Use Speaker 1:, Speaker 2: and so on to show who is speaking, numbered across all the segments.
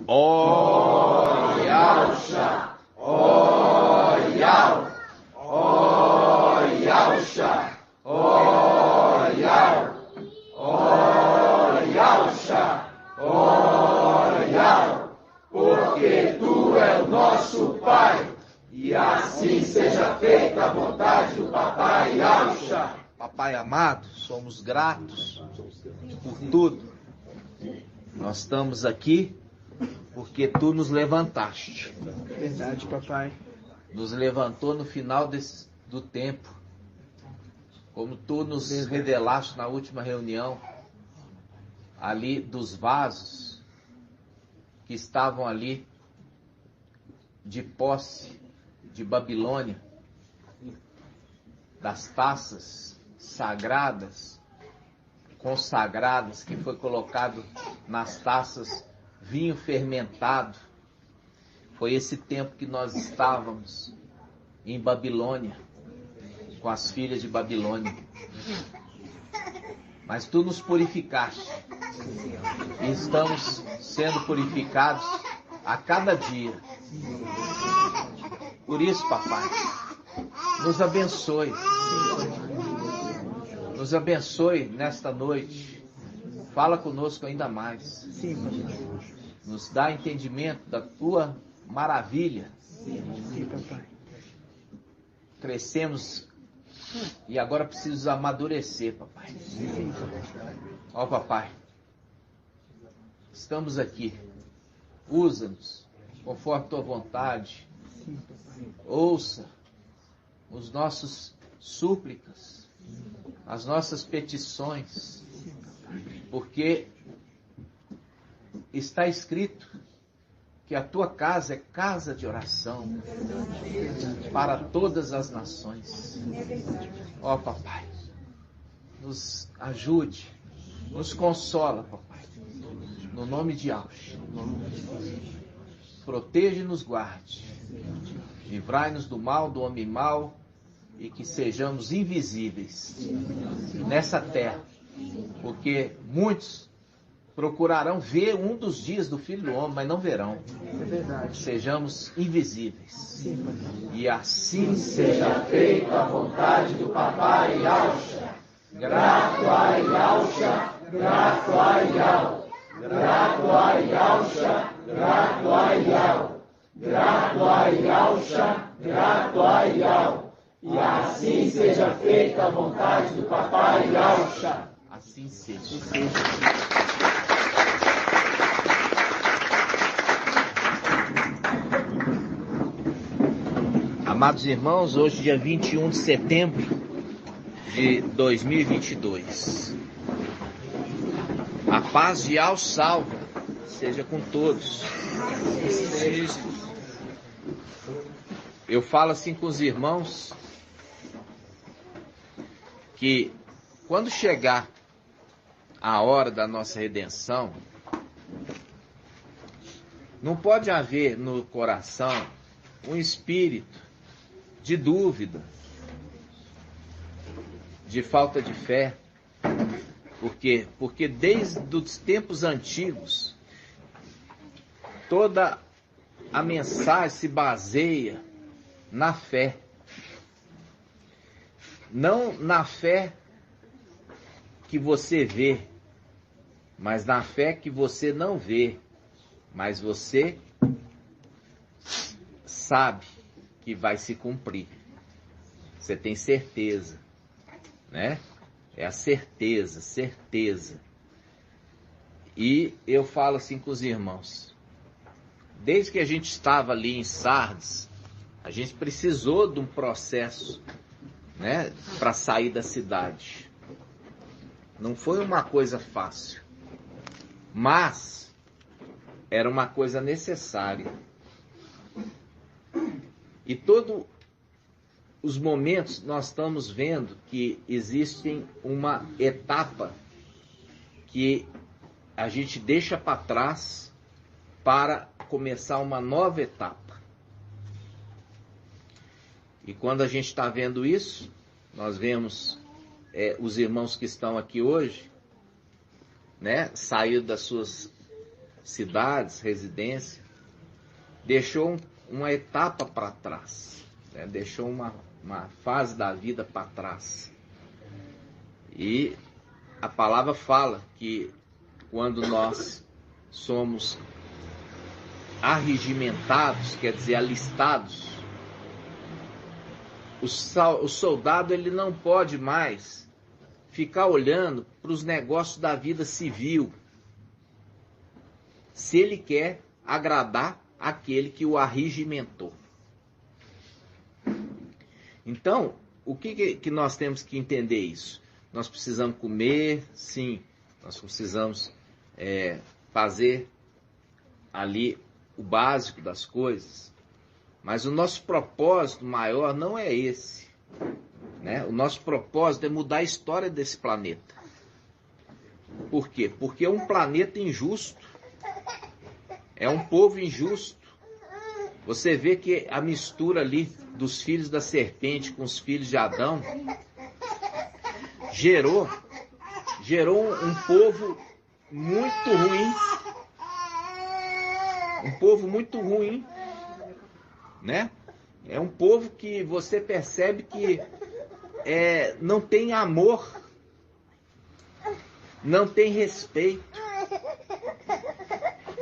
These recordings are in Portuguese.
Speaker 1: Ó Yauxa, ó Yau, ó Yauxa, ó Yau, ó Yauxa, ó Yau, porque tu é o nosso Pai, e assim seja feita a vontade do Papai Yauxa.
Speaker 2: Papai amado, somos gratos por tudo. Nós estamos aqui porque tu nos levantaste.
Speaker 3: Verdade, papai.
Speaker 2: Nos levantou no final do tempo. Como tu nos revelaste na última reunião, ali dos vasos que estavam ali de posse de Babilônia, das taças sagradas, consagradas, que foi colocado nas taças vinho fermentado. Foi esse tempo que nós estávamos em Babilônia, com as filhas de Babilônia. Mas tu nos purificaste, e estamos sendo purificados a cada dia. Por isso, papai, nos abençoe. Nos abençoe nesta noite. Fala conosco ainda mais.
Speaker 3: Sim, papai.
Speaker 2: Nos dá entendimento da tua maravilha.
Speaker 3: Sim, papai.
Speaker 2: Crescemos e agora precisamos amadurecer, papai.
Speaker 3: Sim, papai.
Speaker 2: Ó, papai, estamos aqui. Usa-nos conforme tua vontade.
Speaker 3: Sim, papai.
Speaker 2: Ouça os nossos súplicas, as nossas petições, porque está escrito que a tua casa é casa de oração para todas as nações. Ó, papai, nos ajude, nos consola, papai, no nome de Yauxa. Proteja e nos guarde. Livrai-nos do mal, do homem mau, e que sejamos invisíveis nessa terra, porque muitos procurarão ver um dos dias do Filho do Homem, mas não verão.
Speaker 3: É verdade.
Speaker 2: Sejamos invisíveis.
Speaker 3: Sim, papai.
Speaker 2: E assim seja.
Speaker 1: Seja feita a vontade do Papai Yauxa. Grato a Yauxa, grato a Yau. Grato a Yauxa, grato a Yau. Grato a Yauxa, grato a Yau. E assim seja feita a vontade do Papai Yauxa.
Speaker 2: Assim seja. Amados irmãos, hoje dia 21 de setembro de 2022. A paz de Yauxa salva, seja com todos. Eu falo assim com os irmãos, que quando chegar a hora da nossa redenção, não pode haver no coração um espírito de dúvida, de falta de fé. Por quê? Porque desde os tempos antigos, toda a mensagem se baseia na fé. Não na fé que você vê, mas na fé que você não vê, mas você sabe que vai se cumprir. Você tem certeza, né? É a certeza, certeza. E eu falo assim com os irmãos, desde que a gente estava ali em Sardes, a gente precisou de um processo, né, para sair da cidade. Não foi uma coisa fácil, mas era uma coisa necessária. E todos os momentos nós estamos vendo que existe uma etapa que a gente deixa para trás para começar uma nova etapa. E quando a gente está vendo isso, nós vemos os irmãos que estão aqui hoje, né, sair das suas cidades, residência, deixou uma etapa para trás, né? Deixou uma fase da vida para trás. E a palavra fala que quando nós somos arregimentados, quer dizer, alistados, o soldado ele não pode mais ficar olhando para os negócios da vida civil, se ele quer agradar aquele que o arregimentou. Então, o que nós temos que entender isso? Nós precisamos comer, sim, nós precisamos fazer ali o básico das coisas, mas o nosso propósito maior não é esse, né? O nosso propósito é mudar a história desse planeta. Por quê? Porque é um planeta injusto, é um povo injusto. Você vê que a mistura ali dos filhos da serpente com os filhos de Adão gerou um povo muito ruim. Um povo muito ruim, né? É um povo que você percebe que não tem amor, não tem respeito.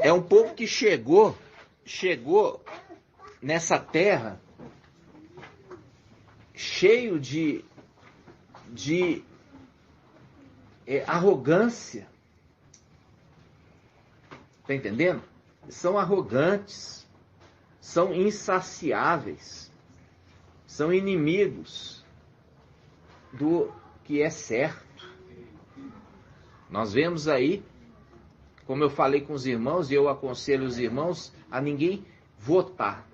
Speaker 2: É um povo que chegou nessa terra cheio de arrogância. Tá entendendo? São arrogantes, são insaciáveis, são inimigos do que é certo. Nós vemos aí, como eu falei com os irmãos, e eu aconselho os irmãos a ninguém votar.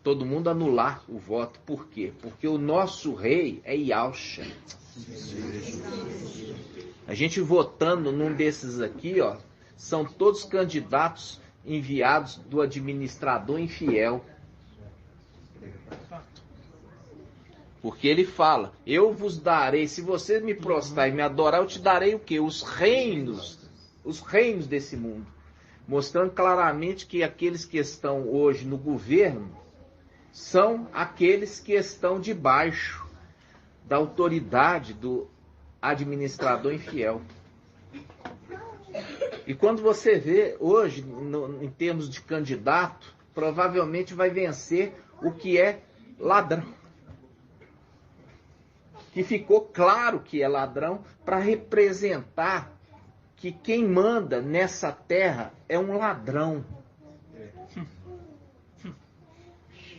Speaker 2: Todo mundo anular o voto. Por quê? Porque o nosso rei é Yahshua. A gente votando num desses aqui, ó, são todos candidatos enviados do administrador infiel. Porque ele fala, eu vos darei, se você me prostrar e me adorar, eu te darei o quê? Os reinos desse mundo. Mostrando claramente que aqueles que estão hoje no governo são aqueles que estão debaixo da autoridade do administrador infiel. E quando você vê hoje, em termos de candidato, provavelmente vai vencer o que é ladrão. Que ficou claro que é ladrão para representar que quem manda nessa terra é um ladrão.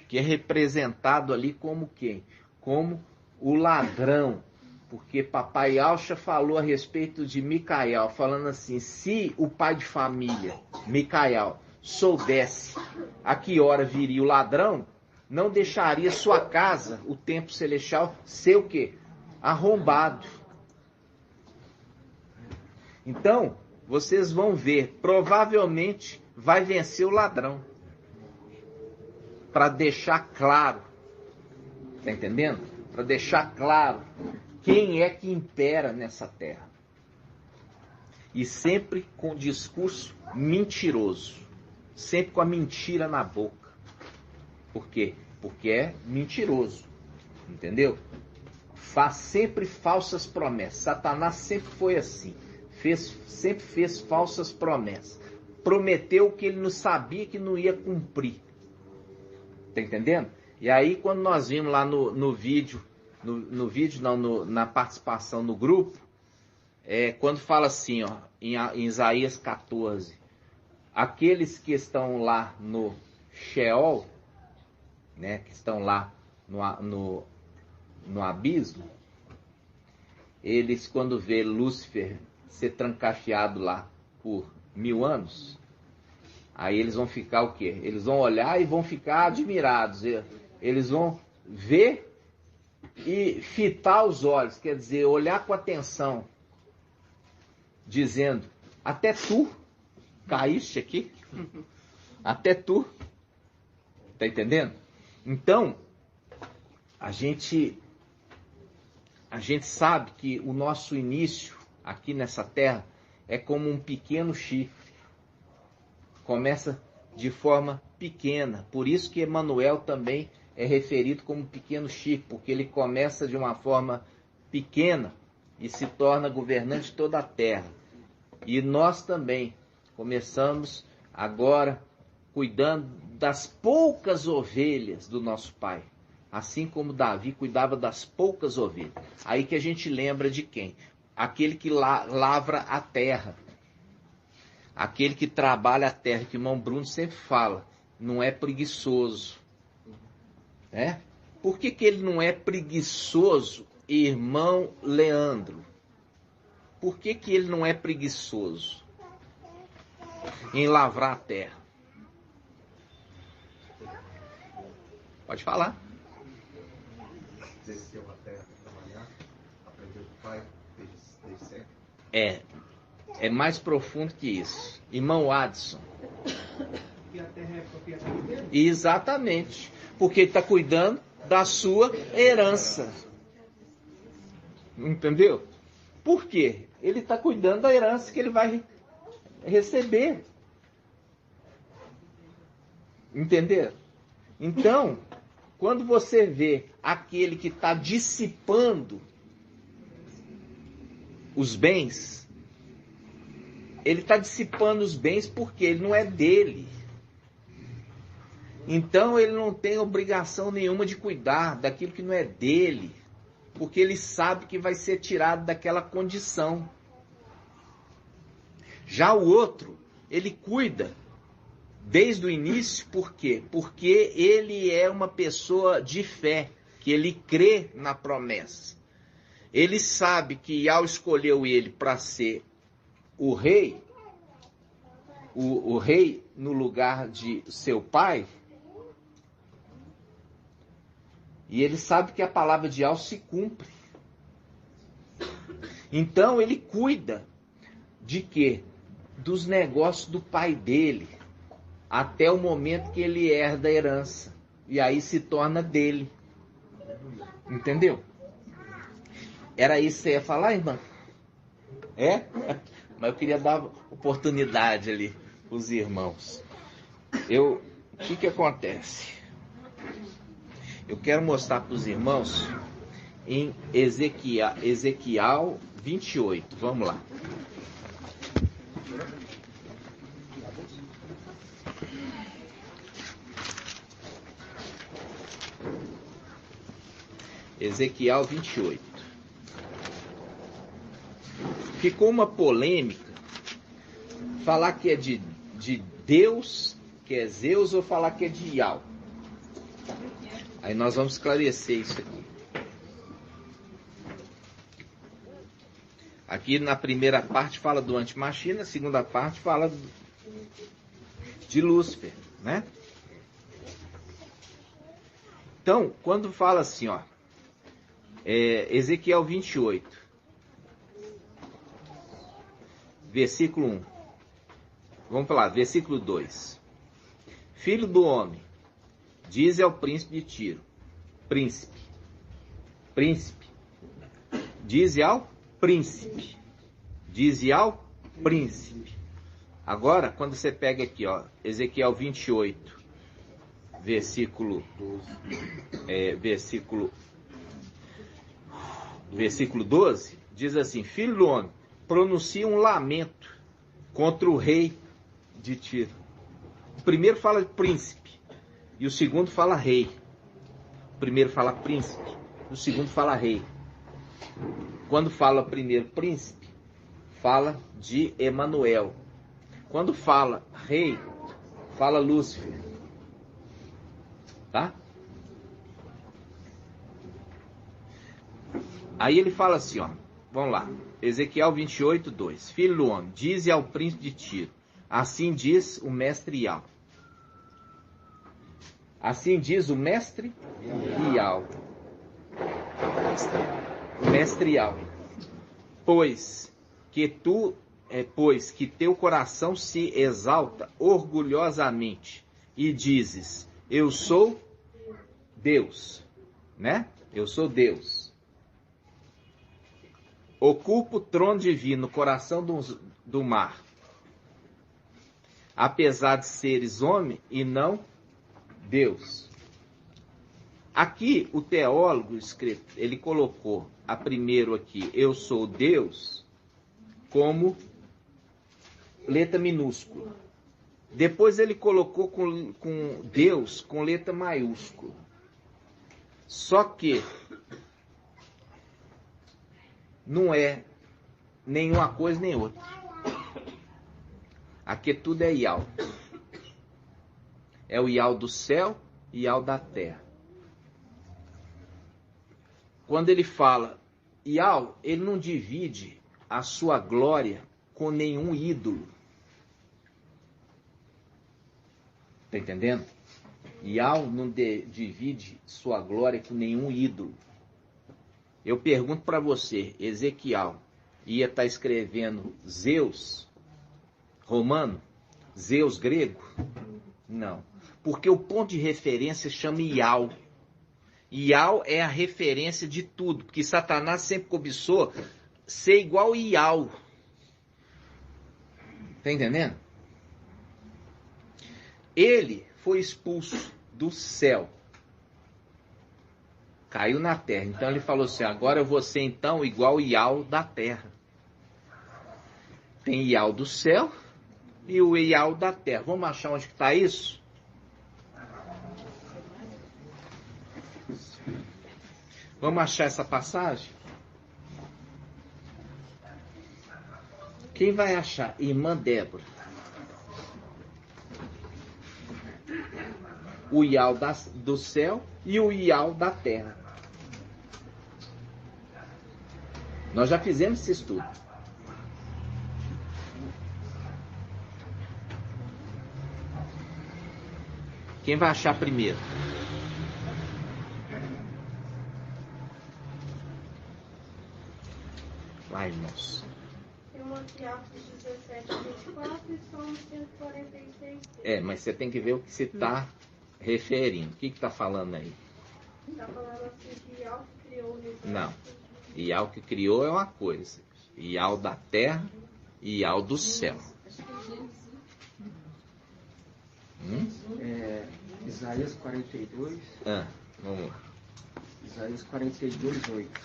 Speaker 2: Que é representado ali como quem? Como o ladrão. Porque papai Yahshua falou a respeito de Micael, falando assim, se o pai de família, Micael, soubesse a que hora viria o ladrão, não deixaria sua casa, o templo celestial, ser o quê? Arrombado. Então, vocês vão ver, provavelmente vai vencer o ladrão. Para deixar claro, tá entendendo? Para deixar claro quem é que impera nessa terra. E sempre com discurso mentiroso. Sempre com a mentira na boca. Por quê? Porque é mentiroso. Entendeu? Faz sempre falsas promessas. Satanás sempre foi assim. Sempre fez falsas promessas. Prometeu o que ele não sabia que não ia cumprir. Tá entendendo? E aí quando nós vimos lá no vídeo, na participação no grupo, quando fala assim, ó, em Isaías 14, aqueles que estão lá no Sheol, né, que estão lá no abismo, eles quando vê Lúcifer ser trancafiado lá por 1000 anos, aí eles vão ficar o quê? Eles vão olhar e vão ficar admirados. Eles vão ver e fitar os olhos, quer dizer, olhar com atenção, dizendo, até tu caíste aqui? Até tu? Tá entendendo? Então, a gente sabe que o nosso início aqui nessa terra é como um pequeno chifre. começa de forma pequena. Por isso que Emanuel também é referido como pequeno Chico, porque ele começa de uma forma pequena e se torna governante de toda a terra. E nós também começamos agora cuidando das poucas ovelhas do nosso pai. Assim como Davi cuidava das poucas ovelhas. Aí que a gente lembra de quem? Aquele que lavra a terra. Aquele que trabalha a terra, que o irmão Bruno sempre fala, não é preguiçoso. Né? Por que ele não é preguiçoso, irmão Leandro? Por que ele não é preguiçoso em lavrar a terra? Pode falar.
Speaker 4: Desceu a terra para trabalhar, aprendeu com o pai, desde sempre.
Speaker 2: É mais profundo que isso. Irmão Adson.
Speaker 3: E a terra é propriedade dele?
Speaker 2: Exatamente. Porque ele está cuidando da sua herança. Entendeu? Por quê? Ele está cuidando da herança que ele vai receber. Entendeu? Então, quando você vê aquele que está dissipando os bens, ele está dissipando os bens porque ele não é dele. Então ele não tem obrigação nenhuma de cuidar daquilo que não é dele, porque ele sabe que vai ser tirado daquela condição. Já o outro, ele cuida desde o início, por quê? Porque ele é uma pessoa de fé, que ele crê na promessa. Ele sabe que ao escolheu ele para ser o rei, o rei no lugar de seu pai, e ele sabe que a palavra de Yahweh se cumpre. Então ele cuida de quê? Dos negócios do pai dele, até o momento que ele herda a herança. E aí se torna dele. Entendeu? Era isso que você ia falar, irmã? É? Mas eu queria dar oportunidade ali para os irmãos. O que acontece? Eu quero mostrar para os irmãos em Ezequiel 28. Vamos lá. Ezequiel 28. Ficou uma polêmica falar que é de Deus, que é Zeus, ou falar que é de Yahweh. Aí nós vamos esclarecer isso aqui. Aqui na primeira parte fala do Antimachia, na segunda parte fala de Lúcifer, né? Então, quando fala assim, ó, Ezequiel 28, versículo 1. Vamos falar, versículo 2. Filho do homem, diz ao príncipe de Tiro, príncipe, diz ao príncipe, Agora, quando você pega aqui, ó, Ezequiel 28, versículo 12, diz assim: Filho do homem, pronuncia um lamento contra o rei de Tiro. O primeiro fala príncipe e o segundo fala rei. O primeiro fala príncipe, o segundo fala rei. Quando fala primeiro príncipe, fala de Emanuel. Quando fala rei, fala Lúcifer. Tá? Aí ele fala assim, ó. Vamos lá. Ezequiel 28, 2. Filho do homem, dize ao príncipe de Tiro, assim diz o mestre Yahweh. Assim diz o mestre Yahweh. O mestre Yahweh. Pois que teu coração se exalta orgulhosamente e dizes, eu sou Deus, né? Eu sou Deus. Ocupa o trono divino no coração do mar. apesar de seres homem e não Deus. Aqui o teólogo ele colocou a primeiro aqui, eu sou Deus, como letra minúscula. Depois ele colocou com Deus com letra maiúscula. Só que não é nenhuma coisa nem outra. Aqui tudo é Ial. É o Ial do céu e Ial da terra. Quando ele fala Ial, ele não divide a sua glória com nenhum ídolo. Está entendendo? Ial não divide sua glória com nenhum ídolo. Eu pergunto para você, Ezequiel ia estar escrevendo Zeus romano? Zeus grego? Não. Porque o ponto de referência chama Ial. Ial é a referência de tudo, porque Satanás sempre cobiçou ser igual a Ial. Tá entendendo? Ele foi expulso do céu. Caiu na terra. Então ele falou assim, agora eu vou ser então igual Ial da terra. Tem Ial do céu e o Ial da terra. Vamos achar onde que está isso? Vamos achar essa passagem? Quem vai achar? Irmã Débora. O Ial do céu e o Ial da terra. Nós já fizemos esse estudo. Quem vai achar primeiro? Vai, irmãos.
Speaker 5: Tem aqui Atos 17, 24 e Salmo 146.
Speaker 2: Mas você tem que ver o que se está referindo. O que está falando aí?
Speaker 5: Está falando assim que Ial que criou o universo.
Speaker 2: Não. Ial que criou é uma coisa. Ial da terra e Ial do céu.
Speaker 6: Isaías 42.
Speaker 2: Vamos lá.
Speaker 6: Isaías 42, 8.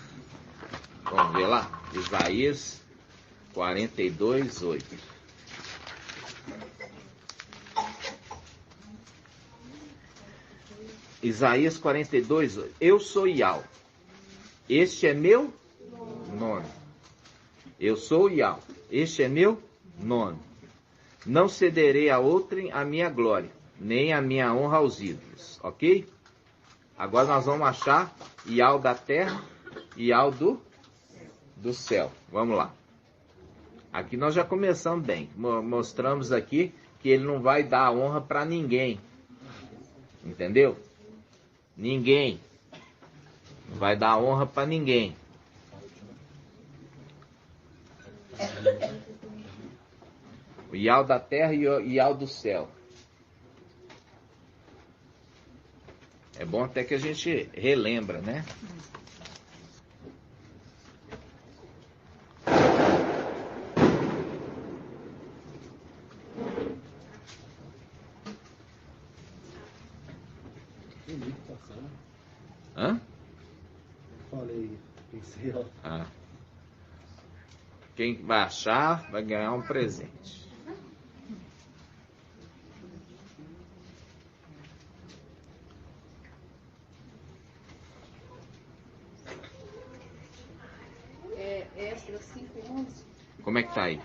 Speaker 2: Vamos ver lá? Isaías 42, 8. Isaías 42, 8. Eu sou Ial. Este é meu nome. Eu sou Ial. Este é meu nome. Não cederei a outrem a minha glória, nem a minha honra aos ídolos. Ok? Agora nós vamos achar Ial da terra e Ial do céu. Vamos lá. Aqui nós já começamos bem. Mostramos aqui que ele não vai dar honra para ninguém. Entendeu? Ninguém. Não vai dar honra para ninguém. O Ial da terra e o Ial do céu. É bom até que a gente relembra, né? Hã?
Speaker 6: Falei, pensei, ó.
Speaker 2: Quem vai achar vai ganhar um presente.
Speaker 7: Esdras 5:11.
Speaker 2: Como é que tá aí?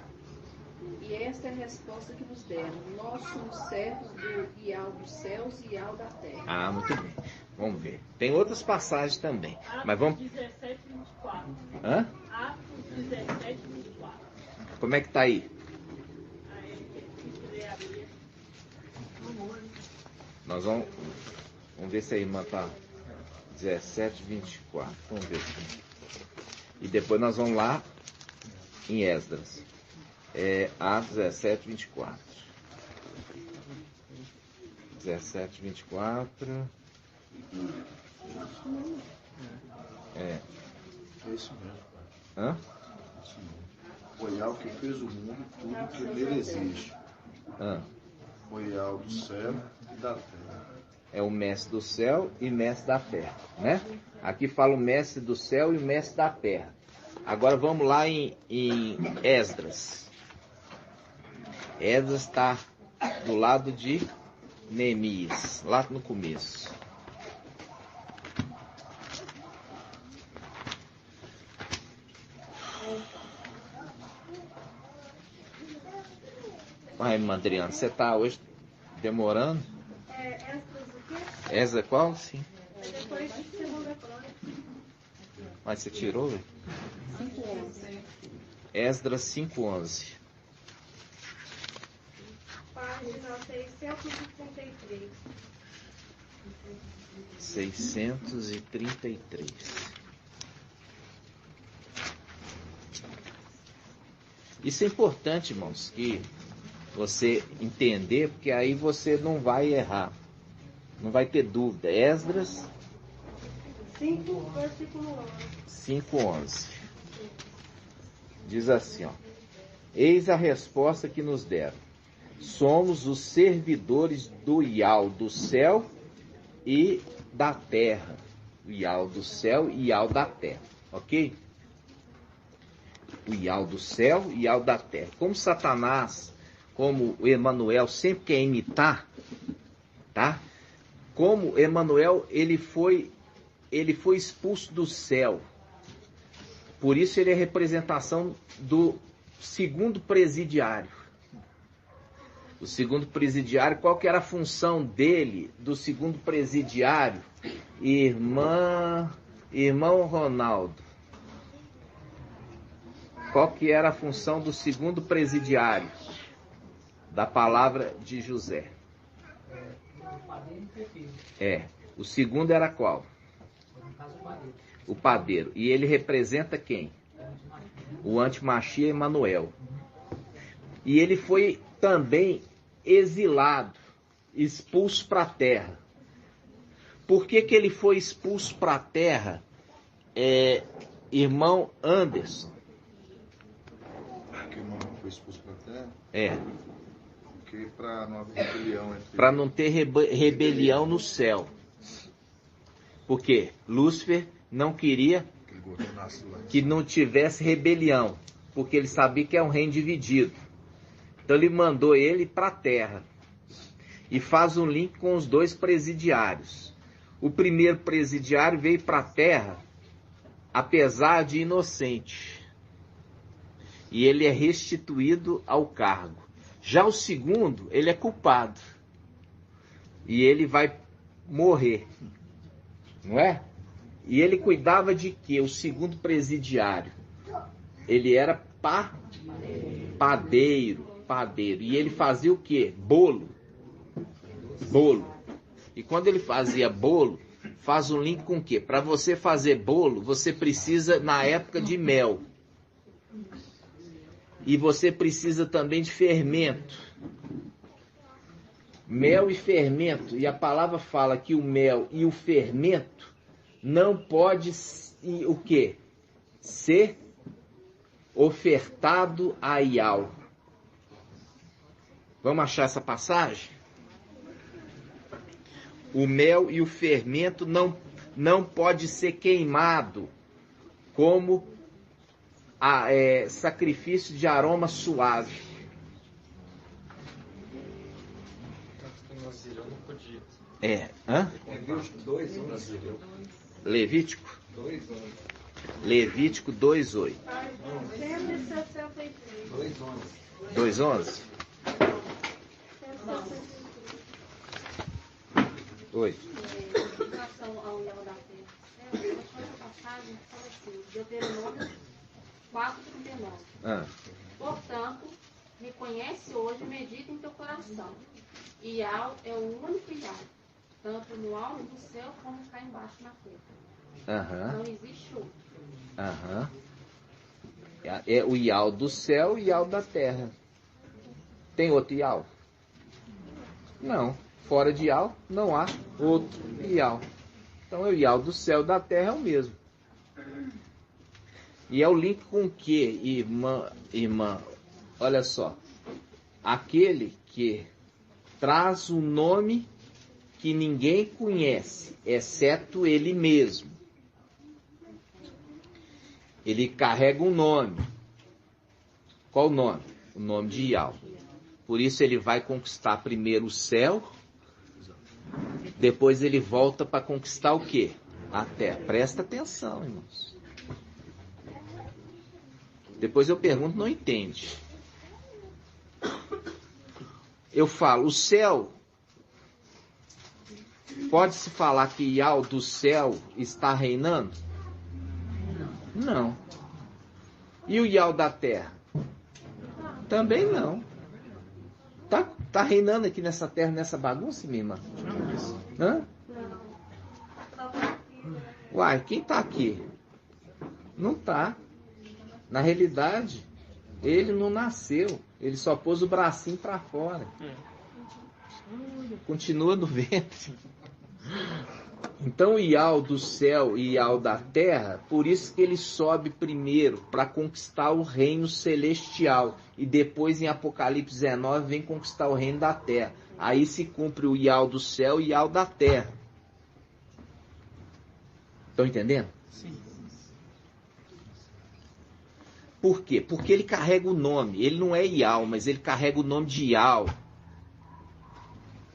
Speaker 7: E esta é a resposta que nos deram. Nós somos servos do Ial dos céus e Ial da terra.
Speaker 2: Muito bem. Vamos ver. Tem outras passagens também. Mas vamos.
Speaker 8: 17, 24.
Speaker 2: Hã?
Speaker 8: Atos 17, 24.
Speaker 2: Como é que tá aí? Nós vamos ver se a irmã tá 17, 24. Vamos ver aqui. E depois nós vamos lá em Esdras. Atos 17, 24. 17, 24.
Speaker 4: É isso mesmo.
Speaker 2: Hã?
Speaker 4: O Ial que fez o mundo, tudo que nele existe.
Speaker 9: O ideal do céu e da terra.
Speaker 2: É o mestre do céu e mestre da terra, né? Aqui fala o mestre do céu e o mestre da terra. Agora vamos lá em Esdras. Esdras está do lado de Neemias, lá no começo. Ai, Adriana, você está hoje demorando?
Speaker 5: Esdras o quê?
Speaker 2: Esdras qual? Sim.
Speaker 5: Depois de segunda crônica.
Speaker 2: Mas você tirou, velho?
Speaker 7: 5:11.
Speaker 2: Esdras 5:11.
Speaker 5: Página 633.
Speaker 2: 633. Isso é importante, irmãos, que você entender, porque aí você não vai errar. Não vai ter dúvida. Esdras
Speaker 5: 5, versículo
Speaker 2: 5:11. Diz assim, ó. Eis a resposta que nos deram. Somos os servidores do Ial do céu e da terra. O Ial do céu e Ial da terra. Ok? O Ial do céu e Ial da terra. Como Satanás, como o Emanuel sempre quer imitar, tá? Como Emanuel, ele foi expulso do céu. Por isso ele é representação do segundo presidiário. O segundo presidiário, qual que era a função dele, do segundo presidiário? Irmão Ronaldo. Qual que era a função do segundo presidiário? Da palavra de José. O segundo era qual? O padeiro. E ele representa quem? O antimachia Emanuel. E ele foi também exilado, expulso para a terra. Por que ele foi expulso para a terra, irmão Anderson?
Speaker 9: Que o irmão foi expulso para a terra? Porque para não haver rebelião entre...
Speaker 2: Para não ter rebelião no céu. Porque Lúcifer não queria que não tivesse rebelião, porque ele sabia que é um reino dividido. Então ele mandou ele para a terra. E faz um link com os dois presidiários. O primeiro presidiário veio para a terra, apesar de inocente. E ele é restituído ao cargo. Já o segundo, ele é culpado. E ele vai morrer. Não é? E ele cuidava de quê? O segundo presidiário. Ele era padeiro. E ele fazia o quê? Bolo. E quando ele fazia bolo, faz um link com o quê? Para você fazer bolo, você precisa, na época, de mel. E você precisa também de fermento. Mel e fermento. E a palavra fala que o mel e o fermento não pode o quê? Ser ofertado a Ial. Vamos achar essa passagem? O mel e o fermento não pode ser queimado como sacrifício de aroma suave. Levítico 2:11. Levítico 2:8. 2:11. Oi.
Speaker 5: Em relação ao Ial da terra, essa passagem fala assim, Deuteronômio 4:39. Portanto, me conhece hoje e medita em teu coração. Ial é o único Ial, tanto no alto do céu como cá embaixo na terra. Não existe outro.
Speaker 2: É o Ial do céu e Ial da terra. Tem outro Ial? Não. Fora de Ial, não há outro Ial. Então, o Ial do céu e da terra é o mesmo. E é o link com o que, irmã? Olha só. Aquele que traz um nome que ninguém conhece, exceto ele mesmo. Ele carrega um nome. Qual o nome? O nome de Yahweh. Por isso ele vai conquistar primeiro o céu, depois ele volta para conquistar o quê? A terra. Presta atenção, irmãos. Depois eu pergunto, não entende. Eu falo, o céu, pode-se falar que Yahweh do céu está reinando? Não. E o Yahweh da terra? Também não. Tá reinando aqui nessa terra, nessa bagunça, minha irmã? Hã? Uai, quem tá aqui? Não tá. Na realidade, ele não nasceu. Ele só pôs o bracinho para fora. Continua no ventre. Então, o Yahweh do céu e Yahweh da terra, por isso que ele sobe primeiro para conquistar o reino celestial. E depois, em Apocalipse 19, vem conquistar o reino da terra. Aí se cumpre o Yahweh do céu e Yahweh da terra. Estão entendendo?
Speaker 3: Sim.
Speaker 2: Por quê? Porque ele carrega o nome. Ele não é Yahweh, mas ele carrega o nome de Yahweh.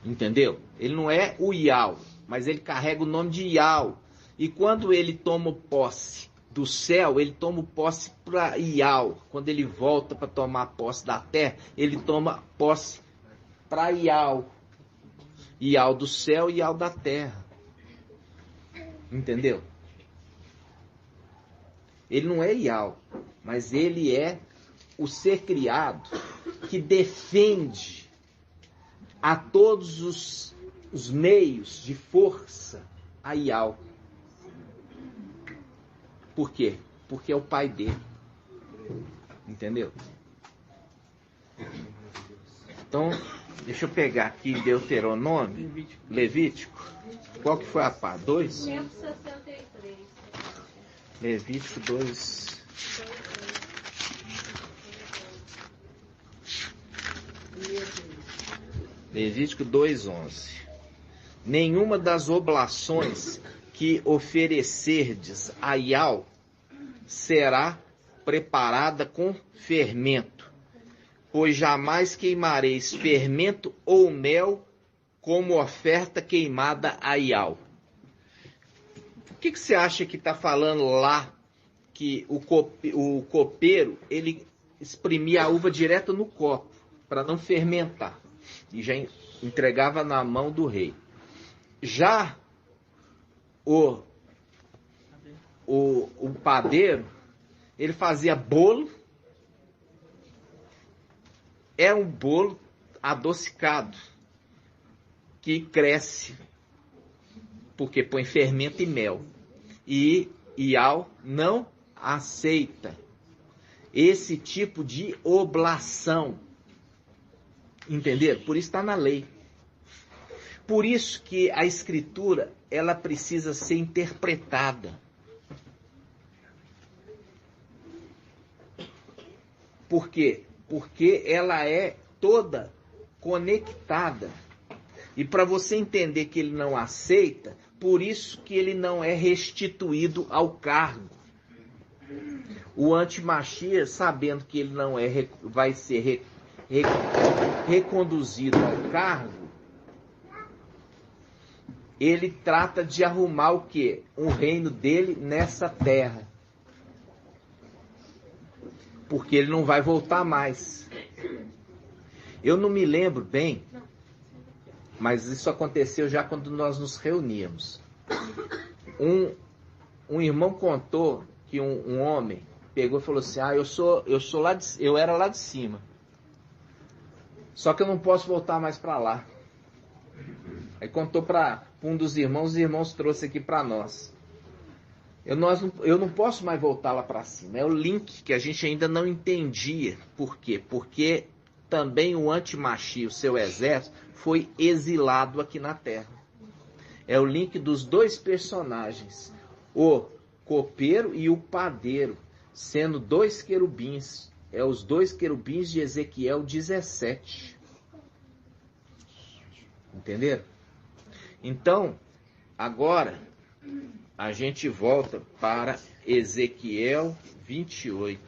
Speaker 2: Entendeu? Ele não é o Yahweh, mas ele carrega o nome de Yahweh. E quando ele toma posse do céu, ele toma posse para Yahweh. Quando ele volta para tomar posse da terra, ele toma posse para Yahweh. Yahweh do céu e Yahweh da terra. Entendeu? Ele não é Yahweh, mas ele é o ser criado que defende a todos os meios de força a Yahweh. Por quê? Porque é o pai dele. Entendeu? Então, deixa eu pegar aqui Deuteronômio, Levítico. Qual que foi a pá? 2?
Speaker 5: 163.
Speaker 2: Levítico 2. Levítico 2:11. Nenhuma das oblações que oferecerdes a Yahweh será preparada com fermento, pois jamais queimareis fermento ou mel como oferta queimada a Yahweh. O que você acha que está falando lá que o copeiro ele exprimia a uva direto no copo para não fermentar e já entregava na mão do rei? Já o padeiro, ele fazia bolo, é um bolo adocicado que cresce porque põe fermento e mel. E Yahweh não aceita esse tipo de oblação. Entenderam? Por isso está na lei. Por isso que a escritura, ela precisa ser interpretada. Por quê? Porque ela é toda conectada. E para você entender que ele não aceita, por isso que ele não é restituído ao cargo. O anti-Mashiach, sabendo que ele não vai ser reconduzido ao cargo, ele trata de arrumar o quê? O reino dele nessa terra. Porque ele não vai voltar mais. Eu não me lembro bem, mas isso aconteceu já quando nós nos reuníamos. Um irmão contou que um homem pegou e falou assim: eu era lá de cima. Só que eu não posso voltar mais para lá. Aí contou para um dos irmãos, os irmãos trouxeram aqui para nós. Eu não posso mais voltar lá para cima. É o link que a gente ainda não entendia. Por quê? Porque também o anti-Mashiach, o seu exército, foi exilado aqui na terra. É o link dos dois personagens, o copeiro e o padeiro, sendo dois querubins. É os dois querubins de Ezequiel 17. Entenderam? Então, agora a gente volta para Ezequiel 28.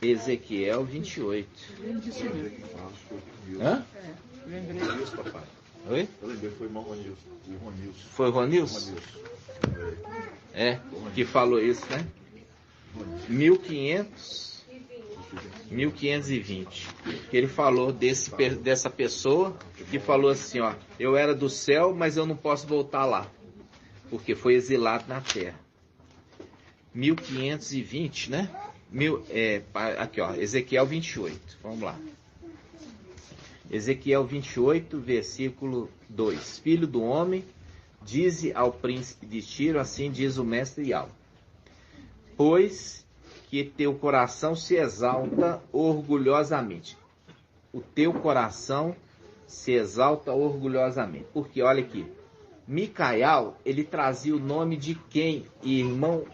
Speaker 2: Ezequiel 28. Hã?
Speaker 9: Ronilson, papai.
Speaker 2: Oi?
Speaker 9: Eu lembrei, foi o irmão Ronilson. O Ronilson.
Speaker 2: Foi o Ronilson? É, que falou isso, né? 1520. Que ele falou dessa pessoa que falou assim, ó, eu era do céu, mas eu não posso voltar lá, porque foi exilado na terra. 1520, né? Aqui, ó, Ezequiel 28. Vamos lá. Ezequiel 28, versículo 2. Filho do homem, dize ao príncipe de Tiro, assim diz o mestre Ial. Pois que teu coração se exalta orgulhosamente. O teu coração se exalta orgulhosamente. Porque, olha aqui, Micael, ele trazia o nome de quem? Irmão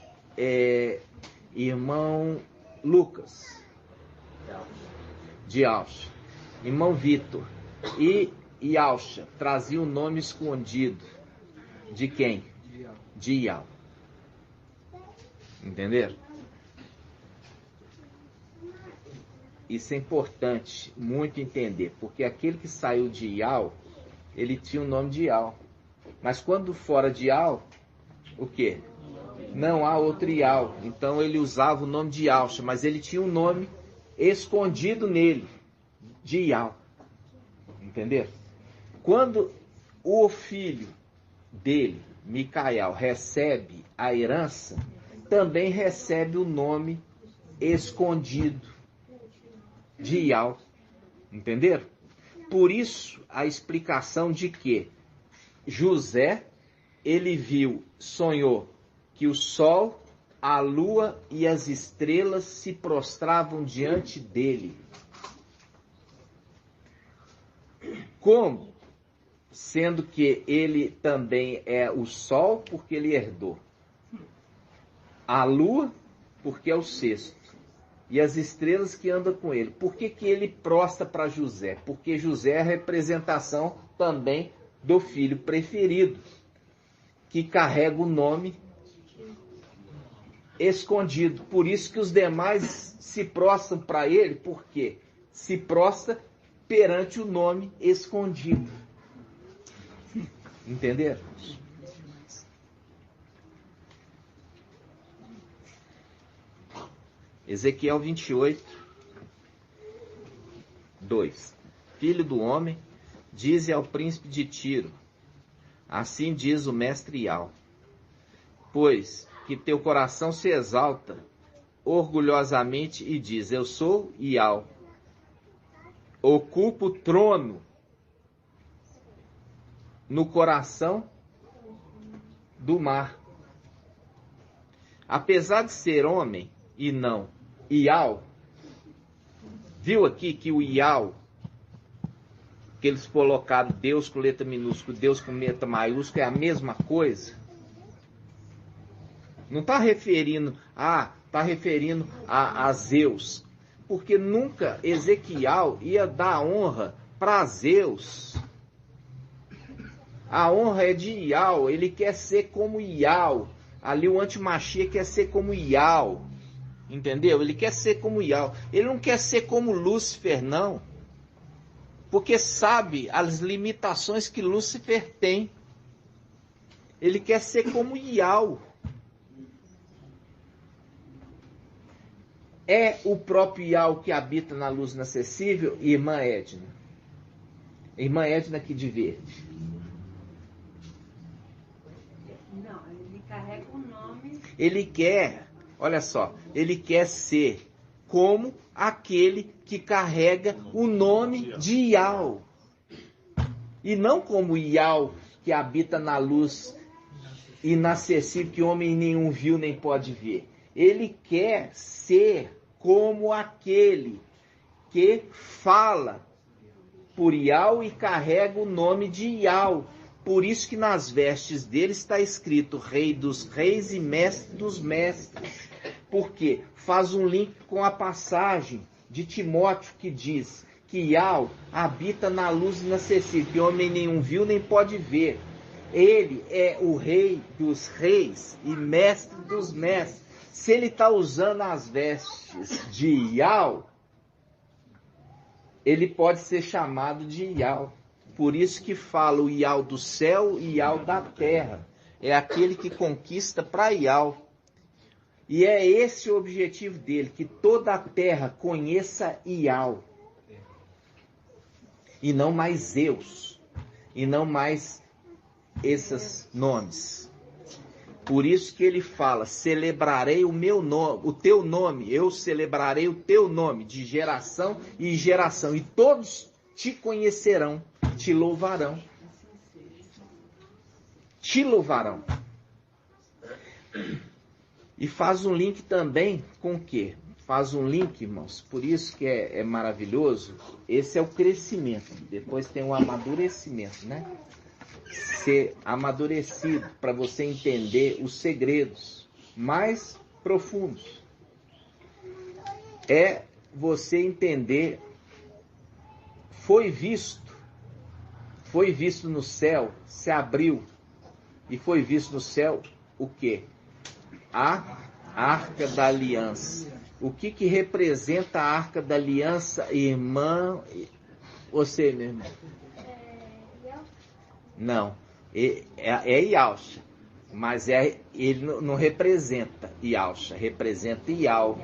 Speaker 2: Lucas, de Alcha. Irmão Vitor e Alcha trazia o nome escondido. De quem? De Ial. Entenderam? Isso é importante, muito entender, porque aquele que saiu de Ial, ele tinha o nome de Ial. Mas quando fora de Ial, o quê? Não há outro Ial. Então ele usava o nome de Alcha, mas ele tinha um nome escondido nele, de Ial. Entenderam? Quando o filho dele, Micael, recebe a herança, também recebe o nome escondido de Ial. Entenderam? Por isso a explicação de que José, ele sonhou que o sol, a lua e as estrelas se prostravam diante dele. Como? Sendo que ele também é o sol, porque ele herdou. A lua, porque é o sexto. E as estrelas que andam com ele. Por que ele prostra para José? Porque José é a representação também do filho preferido, que carrega o nome escondido. Por isso que os demais se prostram para ele, porque se prostra perante o nome escondido. Entenderam? Ezequiel 28, 2. Filho do homem, dize ao príncipe de Tiro, assim diz o mestre Ial, pois que teu coração se exalta orgulhosamente e diz, eu sou Ial, ocupo o trono no coração do mar. Apesar de ser homem e não Ial, viu aqui que o Ial, que eles colocaram Deus com letra minúscula, Deus com letra maiúscula, é a mesma coisa? Não está referindo a Zeus, porque nunca Ezequiel ia dar honra para Zeus. A honra é de Ial, ele quer ser como Ial. Ali o antimachia quer ser como Ial. Entendeu? Ele quer ser como Ial. Ele não quer ser como Lúcifer, não. Porque sabe as limitações que Lúcifer tem. Ele quer ser como Ial. É o próprio Ial que habita na luz inacessível, irmã Edna. Irmã Edna aqui de verde.
Speaker 10: Não, ele carrega o nome.
Speaker 2: Ele quer... Olha só, ele quer ser como aquele que carrega o nome de Ial. E não como Ial que habita na luz inacessível que homem nenhum viu nem pode ver. Ele quer ser como aquele que fala por Ial e carrega o nome de Ial. Por isso que nas vestes dele está escrito Rei dos Reis e Mestre dos Mestres. Porque faz um link com a passagem de Timóteo que diz que Yahweh habita na luz inacessível, que homem nenhum viu nem pode ver. Ele é o rei dos reis e mestre dos mestres. Se ele está usando as vestes de Yahweh, ele pode ser chamado de Yahweh. Por isso que fala o Yahweh do céu e Yahweh da terra. É aquele que conquista para Yahweh. E é esse o objetivo dele, que toda a terra conheça Yahweh. E não mais Zeus. E não mais esses nomes. Por isso que ele fala, celebrarei o meu nome, o teu nome, eu celebrarei o teu nome, de geração em geração. E todos te conhecerão, te louvarão. Te louvarão. E faz um link também com o quê? Faz um link, irmãos, por isso que é maravilhoso. Esse é o crescimento. Depois tem o amadurecimento, né? Ser amadurecido para você entender os segredos mais profundos. É você entender, foi visto no céu, se abriu, e foi visto no céu o quê? A Arca da Aliança. O que representa a Arca da Aliança, irmã? Você, meu irmão? Não, é Yahusha, mas ele não representa Yahusha, representa Yahweh.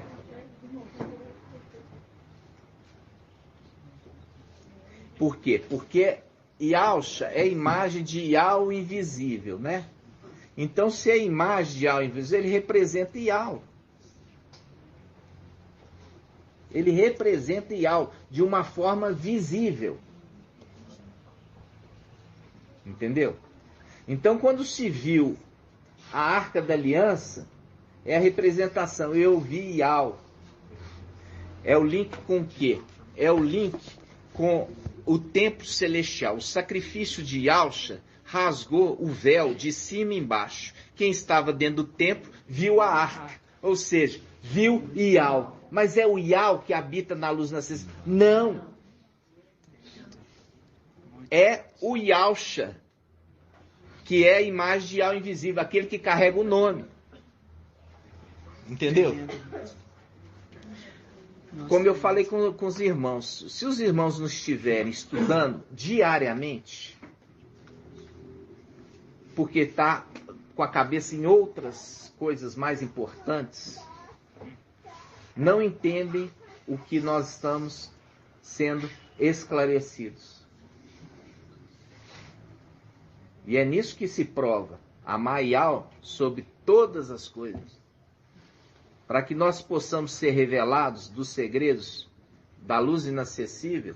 Speaker 2: Por quê? Porque Yahusha é a imagem de Yahweh invisível, né? Então, se é a imagem de Yahweh invisível, ele representa Yahweh. Ele representa Yahweh de uma forma visível. Entendeu? Então, quando se viu a Arca da Aliança, é a representação. Eu vi Yahweh. É o link com o quê? É o link com o templo celestial. O sacrifício de Yahusha rasgou o véu de cima e embaixo. Quem estava dentro do templo viu a arca. Ou seja, viu Yahweh. Mas é o Yahweh que habita na luz nascente? Não. É o Yahusha, que é a imagem de Yahweh invisível, aquele que carrega o nome. Entendeu? Como eu falei com os irmãos, se os irmãos não estiverem estudando diariamente, porque está com a cabeça em outras coisas mais importantes, não entendem o que nós estamos sendo esclarecidos. E é nisso que se prova amar Yahweh sobre todas as coisas. Para que nós possamos ser revelados dos segredos da luz inacessível,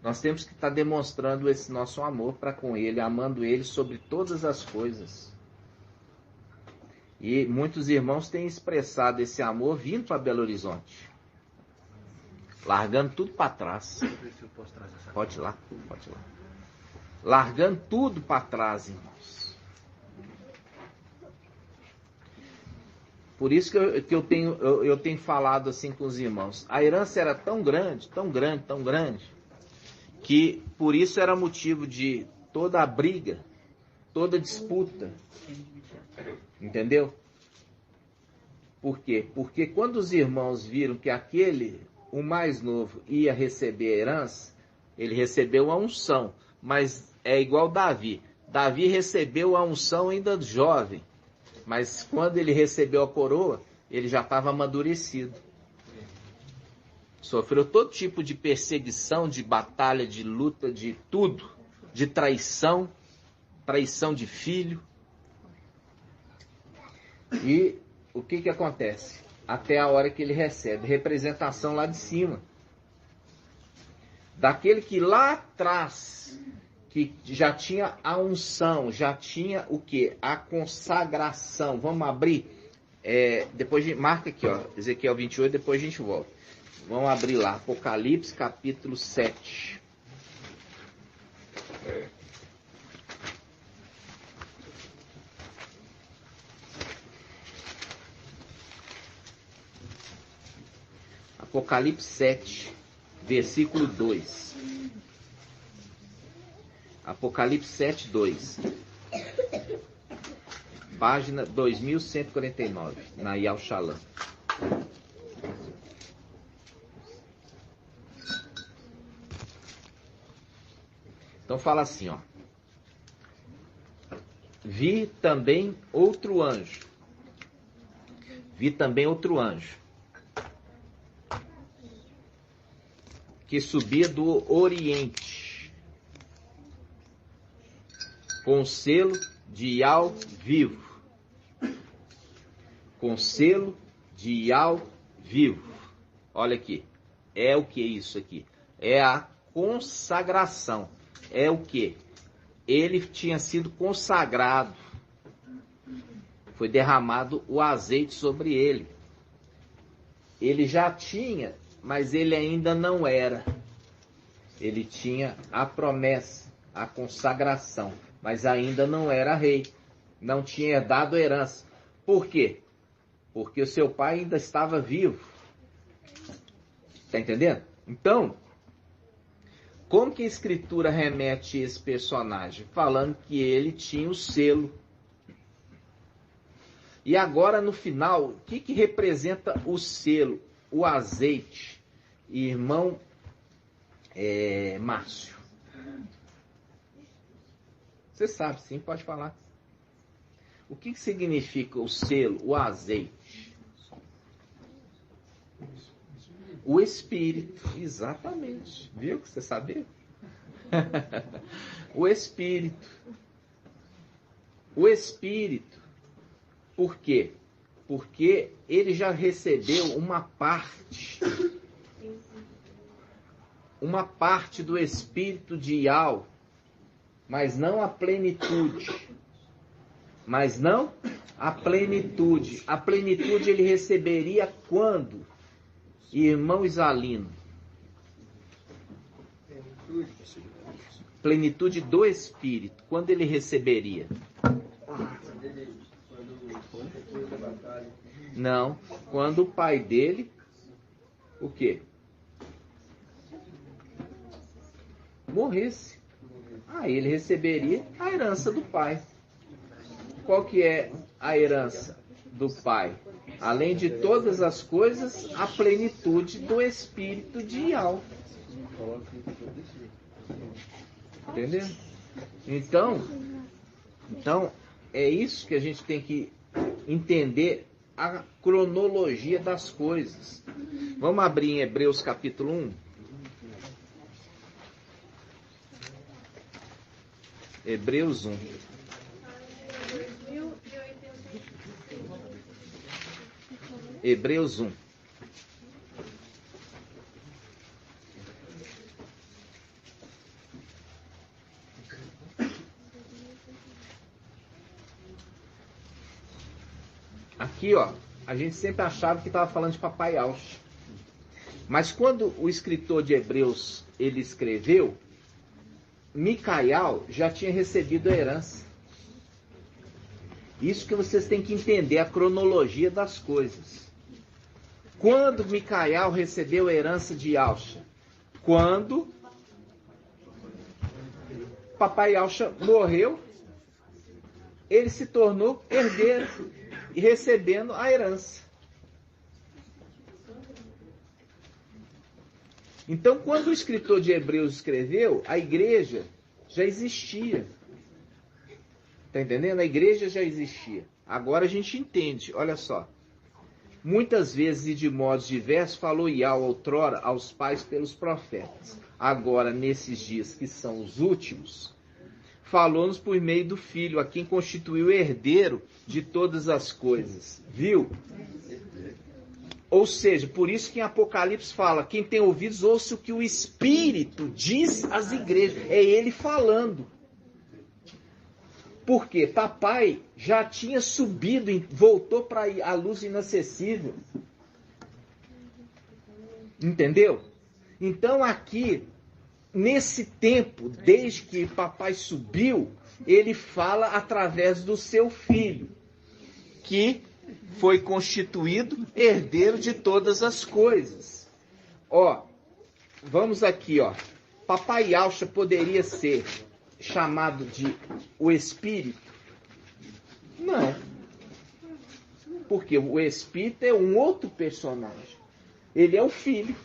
Speaker 2: nós temos que estar demonstrando esse nosso amor para com Ele, amando Ele sobre todas as coisas. E muitos irmãos têm expressado esse amor vindo para Belo Horizonte, largando tudo para trás. Pode ir lá, pode ir lá. Largando tudo para trás, irmãos. Por isso que eu tenho falado assim com os irmãos. A herança era tão grande, tão grande, tão grande, que por isso era motivo de toda a briga, toda a disputa. Entendeu? Por quê? Porque quando os irmãos viram que o mais novo, ia receber a herança, ele recebeu a unção. Mas é igual Davi. Davi recebeu a unção ainda jovem. Mas quando ele recebeu a coroa, ele já estava amadurecido. Sofreu todo tipo de perseguição, de batalha, de luta, de tudo. De traição, traição de filho. E o que acontece? Até a hora que ele recebe representação lá de cima. Daquele que lá atrás, que já tinha a unção, já tinha o quê? A consagração. Vamos abrir? Depois marca aqui, ó, Ezequiel 28, depois a gente volta. Vamos abrir lá, Apocalipse capítulo 7. Apocalipse 7, versículo 2. Apocalipse 7, 2. Página 2149, na Yal Shalom. Então fala assim, ó. Vi também outro anjo. Que subia do Oriente, com selo de Yal vivo. Olha aqui. É o que é isso aqui? É a consagração. É o que? Ele tinha sido consagrado. Foi derramado o azeite sobre ele. Ele já tinha, mas ele ainda não era. Ele tinha a promessa, a consagração, mas ainda não era rei. Não tinha herdado a herança. Por quê? Porque o seu pai ainda estava vivo. Está entendendo? Então, como que a Escritura remete a esse personagem? Falando que ele tinha o selo. E agora, no final, o que representa o selo, o azeite? Irmão Márcio. Você sabe, sim, pode falar. O que significa o selo, o azeite? O Espírito, exatamente. Viu que você sabia? O Espírito. Por quê? Porque ele já recebeu uma parte do Espírito de Yal, mas não a plenitude. A plenitude ele receberia quando? Irmão Isalino. Plenitude do Espírito. Quando ele receberia? Não. Quando o pai dele, o quê? Morresse. Aí ele receberia a herança do pai. Qual que é a herança do pai? Além de todas as coisas, a plenitude do Espírito de Yal. Entendeu? Então, é isso que a gente tem que entender, a cronologia das coisas. Vamos abrir em Hebreus capítulo 1. Hebreus 1. Hebreus 1. Aqui, ó, a gente sempre achava que estava falando de Papai Alcha. Mas quando o escritor de Hebreus, ele escreveu, Micael já tinha recebido a herança. Isso que vocês têm que entender, a cronologia das coisas. Quando Micael recebeu a herança de Alcha? Quando Papai Alcha morreu, ele se tornou herdeiro e recebendo a herança. Então, quando o escritor de Hebreus escreveu, a igreja já existia. Está entendendo? A igreja já existia. Agora a gente entende, olha só. Muitas vezes e de modos diversos falou Yal outrora aos pais pelos profetas. Agora, nesses dias que são os últimos, falou-nos por meio do Filho, a quem constituiu herdeiro de todas as coisas. Viu? Ou seja, por isso que em Apocalipse fala, quem tem ouvidos, ouça o que o Espírito diz às igrejas. É ele falando. Por quê? Papai já tinha subido, voltou para a luz inacessível. Entendeu? Então aqui, nesse tempo, desde que papai subiu, ele fala através do seu filho, que foi constituído herdeiro de todas as coisas. Ó, vamos aqui, ó. Papai Yaucha poderia ser chamado de o Espírito? Não. Porque o Espírito é um outro personagem. Ele é o Filho.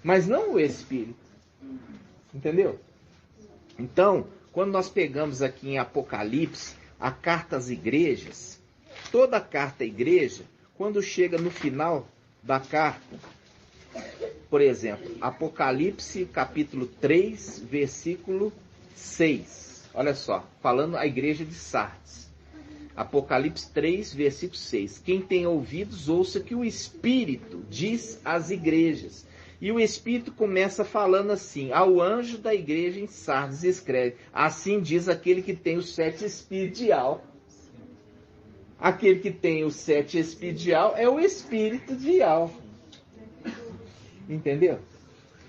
Speaker 2: Mas não o Espírito. Entendeu? Então, quando nós pegamos aqui em Apocalipse, a carta às igrejas, toda carta à igreja, quando chega no final da carta, por exemplo, Apocalipse capítulo 3, versículo 6. Olha só, falando a igreja de Sardes. Apocalipse 3, versículo 6. Quem tem ouvidos, ouça que o Espírito diz às igrejas. E o Espírito começa falando assim: ao anjo da igreja em Sardes escreve: assim diz aquele que tem os 7 espíritos de alma. Aquele que tem os 7 espíritos de alma é o Espírito de alma. Entendeu?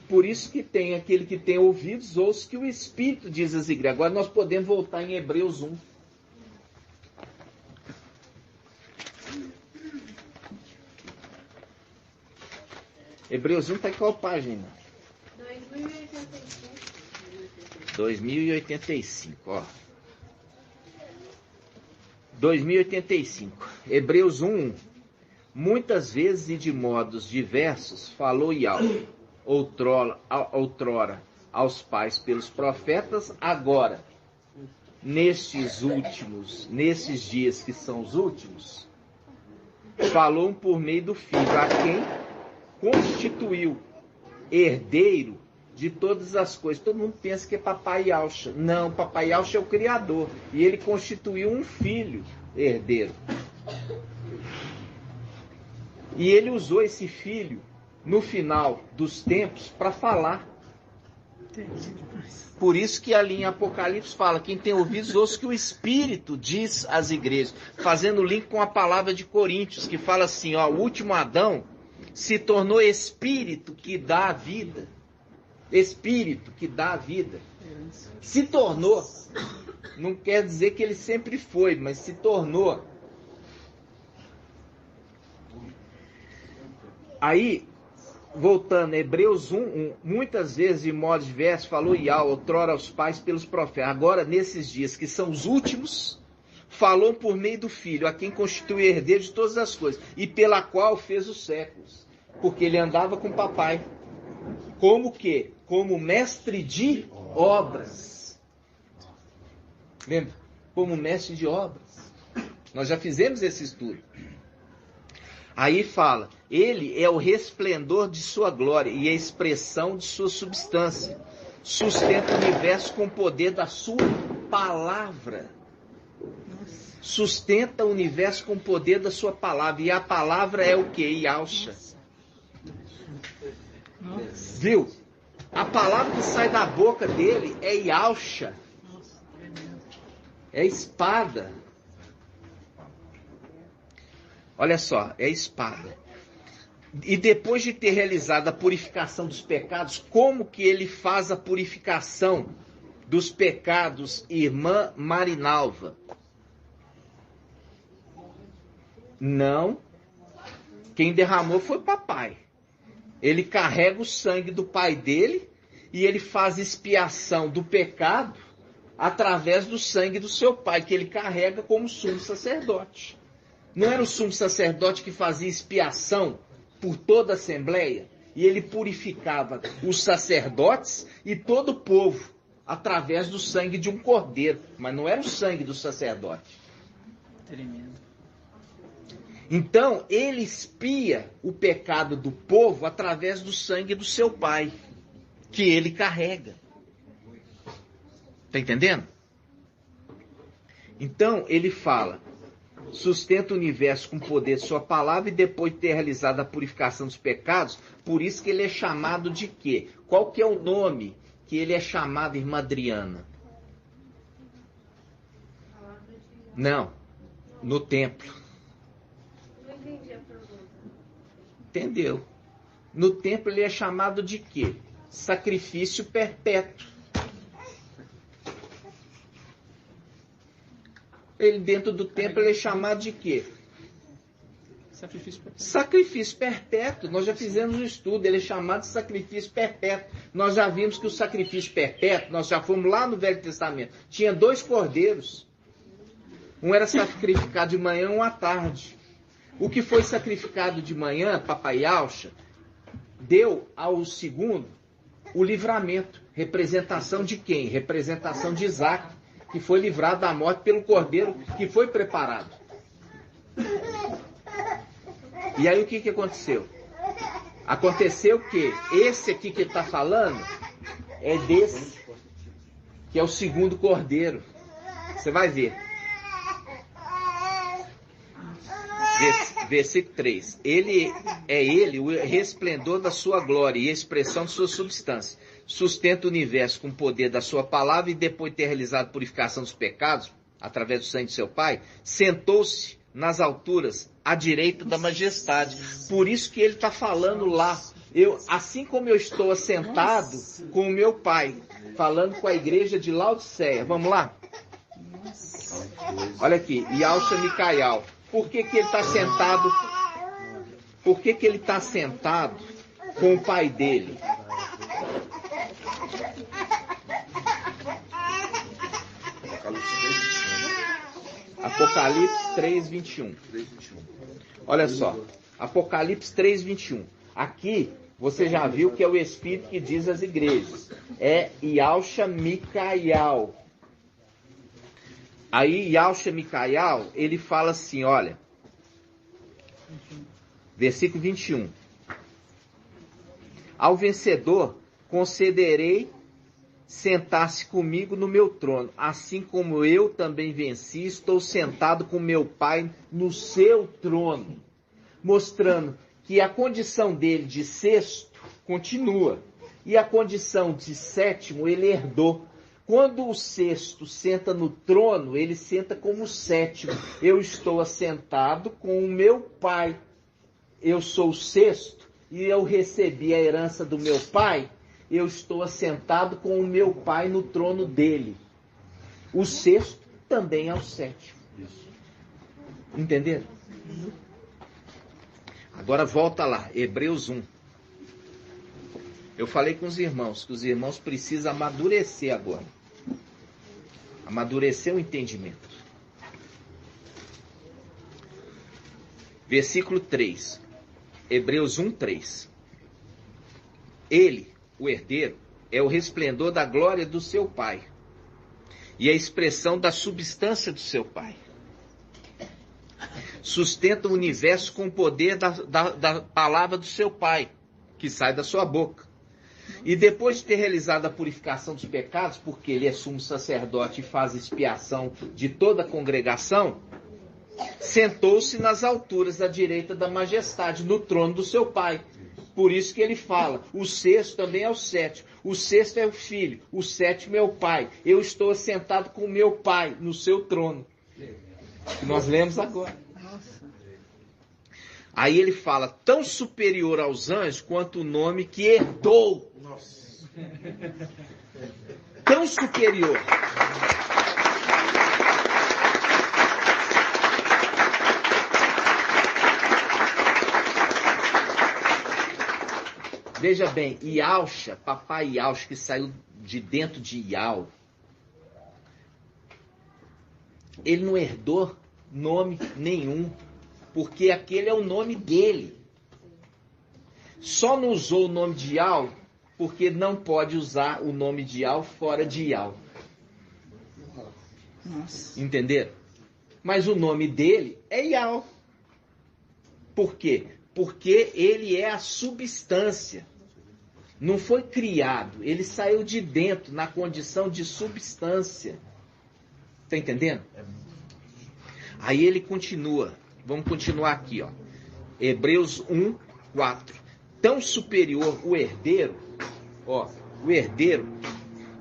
Speaker 2: Por isso que tem aquele que tem ouvidos, ouça que o Espírito diz às igrejas. Agora nós podemos voltar em Hebreus 1. Hebreus 1 está em qual página?
Speaker 5: 2085.
Speaker 2: 2085, ó. 2085. Hebreus 1. Muitas vezes e de modos diversos falou Yahweh, outrora aos pais pelos profetas, agora, nestes dias que são os últimos, falou por meio do Filho, a quem constituiu herdeiro de todas as coisas. Todo mundo pensa que é Papai Yaucha. Não, Papai Yaucha é o Criador. E ele constituiu um filho herdeiro. E ele usou esse filho no final dos tempos para falar. Por isso que ali em Apocalipse fala: quem tem ouvidos, ouça que o Espírito diz às igrejas. Fazendo link com a palavra de Coríntios, que fala assim, ó, o último Adão se tornou Espírito que dá a vida. Espírito que dá a vida. Se tornou. Não quer dizer que ele sempre foi, mas se tornou. Aí, voltando, Hebreus 1, muitas vezes, de modo diverso, falou Yahweh, outrora aos pais pelos profetas. Agora, nesses dias, que são os últimos, falou por meio do Filho, a quem constitui herdeiro de todas as coisas, e pela qual fez os séculos. Porque ele andava com o papai. Como o quê? Como mestre de obras. Lembra? Como mestre de obras. Nós já fizemos esse estudo. Aí fala, ele é o resplendor de sua glória e a expressão de sua substância. Sustenta o universo com o poder da sua palavra. Sustenta o universo com o poder da sua palavra. E a palavra é o quê? Yaucha. Viu? A palavra que sai da boca dele é Yaucha. É espada. Olha só, é espada. E depois de ter realizado a purificação dos pecados, como que ele faz a purificação dos pecados, irmã Marinalva? Não. Quem derramou foi o papai. Ele carrega o sangue do pai dele e ele faz expiação do pecado através do sangue do seu pai, que ele carrega como sumo sacerdote. Não era o sumo sacerdote que fazia expiação por toda a assembleia? E ele purificava os sacerdotes e todo o povo através do sangue de um cordeiro. Mas não era o sangue do sacerdote.
Speaker 3: Tremendo.
Speaker 2: Então, ele expia o pecado do povo através do sangue do seu pai, que ele carrega. Está entendendo? Então, ele fala, sustenta o universo com o poder de sua palavra e depois de ter realizado a purificação dos pecados, por isso que ele é chamado de quê? Qual que é o nome que ele é chamado, irmã Adriana? Não, no templo.
Speaker 5: Não entendi a pergunta.
Speaker 2: Entendeu? No templo ele é chamado de quê? Sacrifício perpétuo. Ele dentro do templo ele é chamado de quê? Sacrifício perpétuo. Nós já fizemos um estudo, ele é chamado de sacrifício perpétuo. Nós já vimos que o sacrifício perpétuo, nós já fomos lá no Velho Testamento, tinha 2 cordeiros. Um era sacrificado de manhã e um à tarde. O que foi sacrificado de manhã, Papai Yaucha, deu ao segundo o livramento. Representação de quem? Representação de Isaac, que foi livrado da morte pelo cordeiro que foi preparado. E aí o que aconteceu? Aconteceu que esse aqui que ele está falando é desse, que é o segundo cordeiro. Você vai ver. Versículo 3. Ele, o resplendor da sua glória e a expressão de sua substância. Sustenta o universo com o poder da sua palavra e depois de ter realizado a purificação dos pecados, através do sangue de seu Pai, sentou-se nas alturas à direita da majestade. Por isso que ele está falando lá. Assim como eu estou assentado com o meu Pai, falando com a igreja de Laodiceia. Vamos lá? Olha aqui. Yaucha Micaial. Por que ele está sentado? Por que ele está sentado com o pai dele? Apocalipse 3:21. Olha só. Apocalipse 3:21. Aqui você já viu que é o Espírito que diz às igrejas. É Yaucha Micaial. Aí, Yaucha Micaial, ele fala assim, olha, versículo 21. Ao vencedor concederei sentar-se comigo no meu trono, assim como eu também venci, estou sentado com meu Pai no seu trono. Mostrando que a condição dele de sexto continua, e a condição de sétimo ele herdou. Quando o sexto senta no trono, ele senta como o sétimo. Eu estou assentado com o meu Pai. Eu sou o sexto e eu recebi a herança do meu Pai. Eu estou assentado com o meu Pai no trono dele. O sexto também é o sétimo. Entenderam? Agora volta lá, Hebreus 1. Eu falei com os irmãos, que os irmãos precisam amadurecer agora. Amadurecer o entendimento. Versículo 3. Hebreus 1:3. Ele, o herdeiro, é o resplendor da glória do seu Pai e a expressão da substância do seu Pai. Sustenta o universo com o poder da palavra do seu Pai, que sai da sua boca. E depois de ter realizado a purificação dos pecados, porque ele é sumo sacerdote e faz expiação de toda a congregação, sentou-se nas alturas à direita da majestade, no trono do seu Pai. Por isso que ele fala, o sexto também é o sétimo. O sexto é o filho, o sétimo é o Pai. Eu estou assentado com o meu Pai no seu trono. Que nós lemos agora. Aí ele fala, tão superior aos anjos quanto o nome que herdou. Nossa. Tão superior. Veja bem, Yaucha, papai Yaucha, que saiu de dentro de Iau, ele não herdou nome nenhum, porque aquele é o nome dele. Só não usou o nome de Iau, porque não pode usar o nome de Iau fora de Iau. Nossa. Entenderam? Mas o nome dele é Iau. Por quê? Porque ele é a substância. Não foi criado, ele saiu de dentro na condição de substância. Está entendendo? Aí ele continua. Vamos continuar aqui, ó. Hebreus 1:4. Tão superior o herdeiro, ó, o herdeiro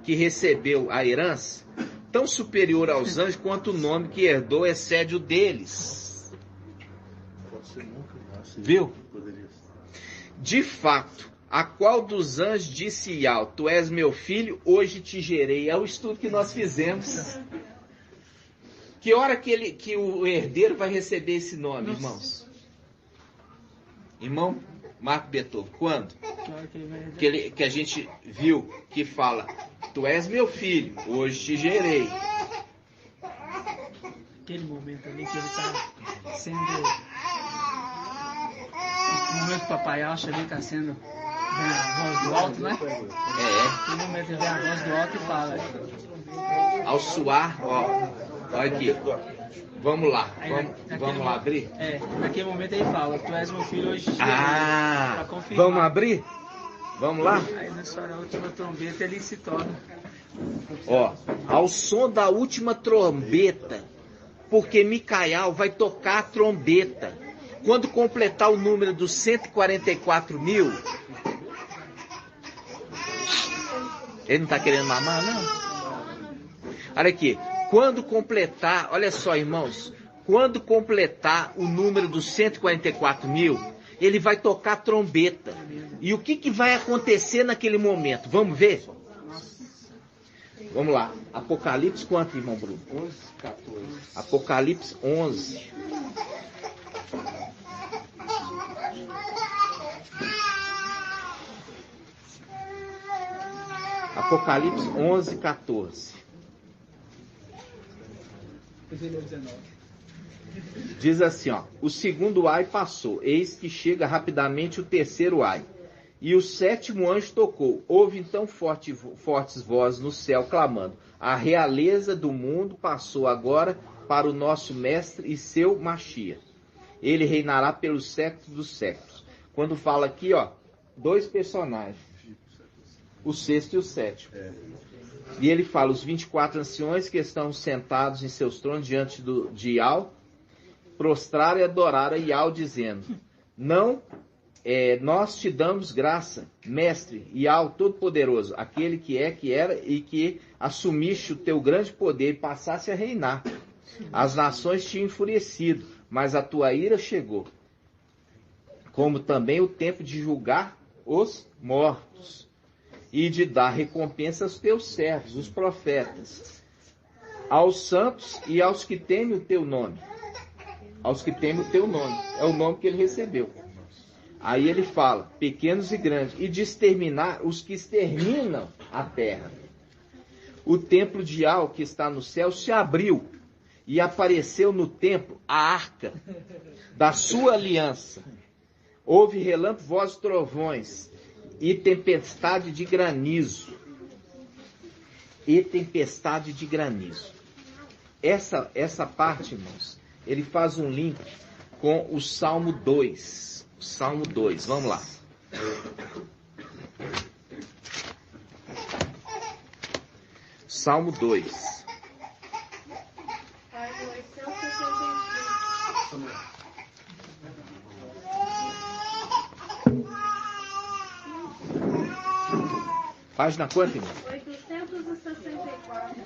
Speaker 2: que recebeu a herança, tão superior aos anjos quanto o nome que herdou excede o deles. Viu? De fato, a qual dos anjos disse Iau, tu és meu filho, hoje te gerei. É o estudo que nós fizemos. Que hora que o herdeiro vai receber esse nome, irmãos? Irmão Marco Beethoven, quando? Que a gente viu que fala, tu és meu filho, hoje te gerei.
Speaker 3: Aquele momento ali que ele está sendo... O momento que o papai acha ali está sendo... Vem a voz do alto, né?
Speaker 2: É.
Speaker 3: No momento ele vem a voz do alto e fala...
Speaker 2: Ao suar, ó, olha aqui. Vamos lá, vamos lá abrir?
Speaker 3: Naquele momento ele fala, tu és meu filho hoje.
Speaker 2: Vamos abrir? Vamos lá?
Speaker 3: Aí na última trombeta ele se torna.
Speaker 2: Ó, ao som da última trombeta, porque Micael vai tocar a trombeta. Quando completar o número dos 144 mil, ele não está querendo mamar, não? Olha aqui. Quando completar, olha só, irmãos, quando completar o número dos 144 mil, ele vai tocar trombeta. E o que vai acontecer naquele momento? Vamos ver? Vamos lá. Apocalipse quanto, irmão Bruno?
Speaker 6: 11, 14.
Speaker 2: Apocalipse 11. Apocalipse 11, 14. Diz assim, ó, o segundo ai passou, eis que chega rapidamente o terceiro ai. E o sétimo anjo tocou. Houve então fortes vozes no céu clamando, a realeza do mundo passou agora para o nosso mestre e seu Machia. Ele reinará pelos séculos dos séculos. Quando fala aqui, ó, dois personagens, o sexto e o sétimo. E ele fala, os 24 anciões que estão sentados em seus tronos diante de Iau, prostraram e adoraram a Iau, dizendo, nós te damos graça, mestre, Iau Todo-Poderoso, aquele que é, que era e que assumiste o teu grande poder e passasse a reinar. As nações tinham enfurecido, mas a tua ira chegou, como também o tempo de julgar os mortos e de dar recompensa aos teus servos, os profetas, aos santos e aos que temem o teu nome. Aos que temem o teu nome. É o nome que ele recebeu. Aí ele fala, pequenos e grandes, e de exterminar os que exterminam a terra. O templo de Iau, que está no céu, se abriu, e apareceu no templo a arca da sua aliança. Houve relâmpago, vozes, trovões, e tempestade de granizo. E tempestade de granizo. Essa parte, irmãos, ele faz um link com o Salmo 2. O Salmo 2, vamos lá. Salmo 2. Página quanto, irmão?
Speaker 8: 864.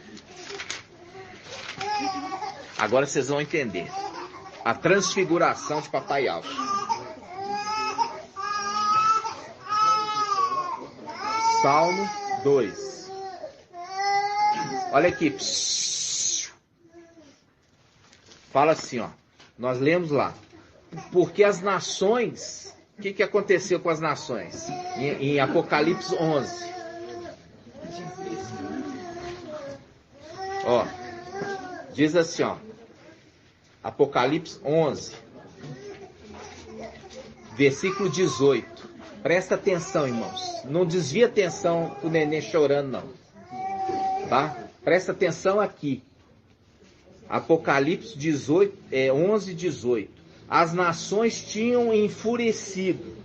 Speaker 2: Agora vocês vão entender. A transfiguração de Papai Alto. Salmo 2. Olha aqui. Fala assim, ó. Nós lemos lá. Porque as nações... O que aconteceu com as nações? Em Apocalipse 11. Ó, diz assim, ó, Apocalipse 11, versículo 18. Presta atenção, irmãos. Não desvia atenção com o neném chorando, não. Tá? Presta atenção aqui. Apocalipse 11, 18. As nações tinham enfurecido,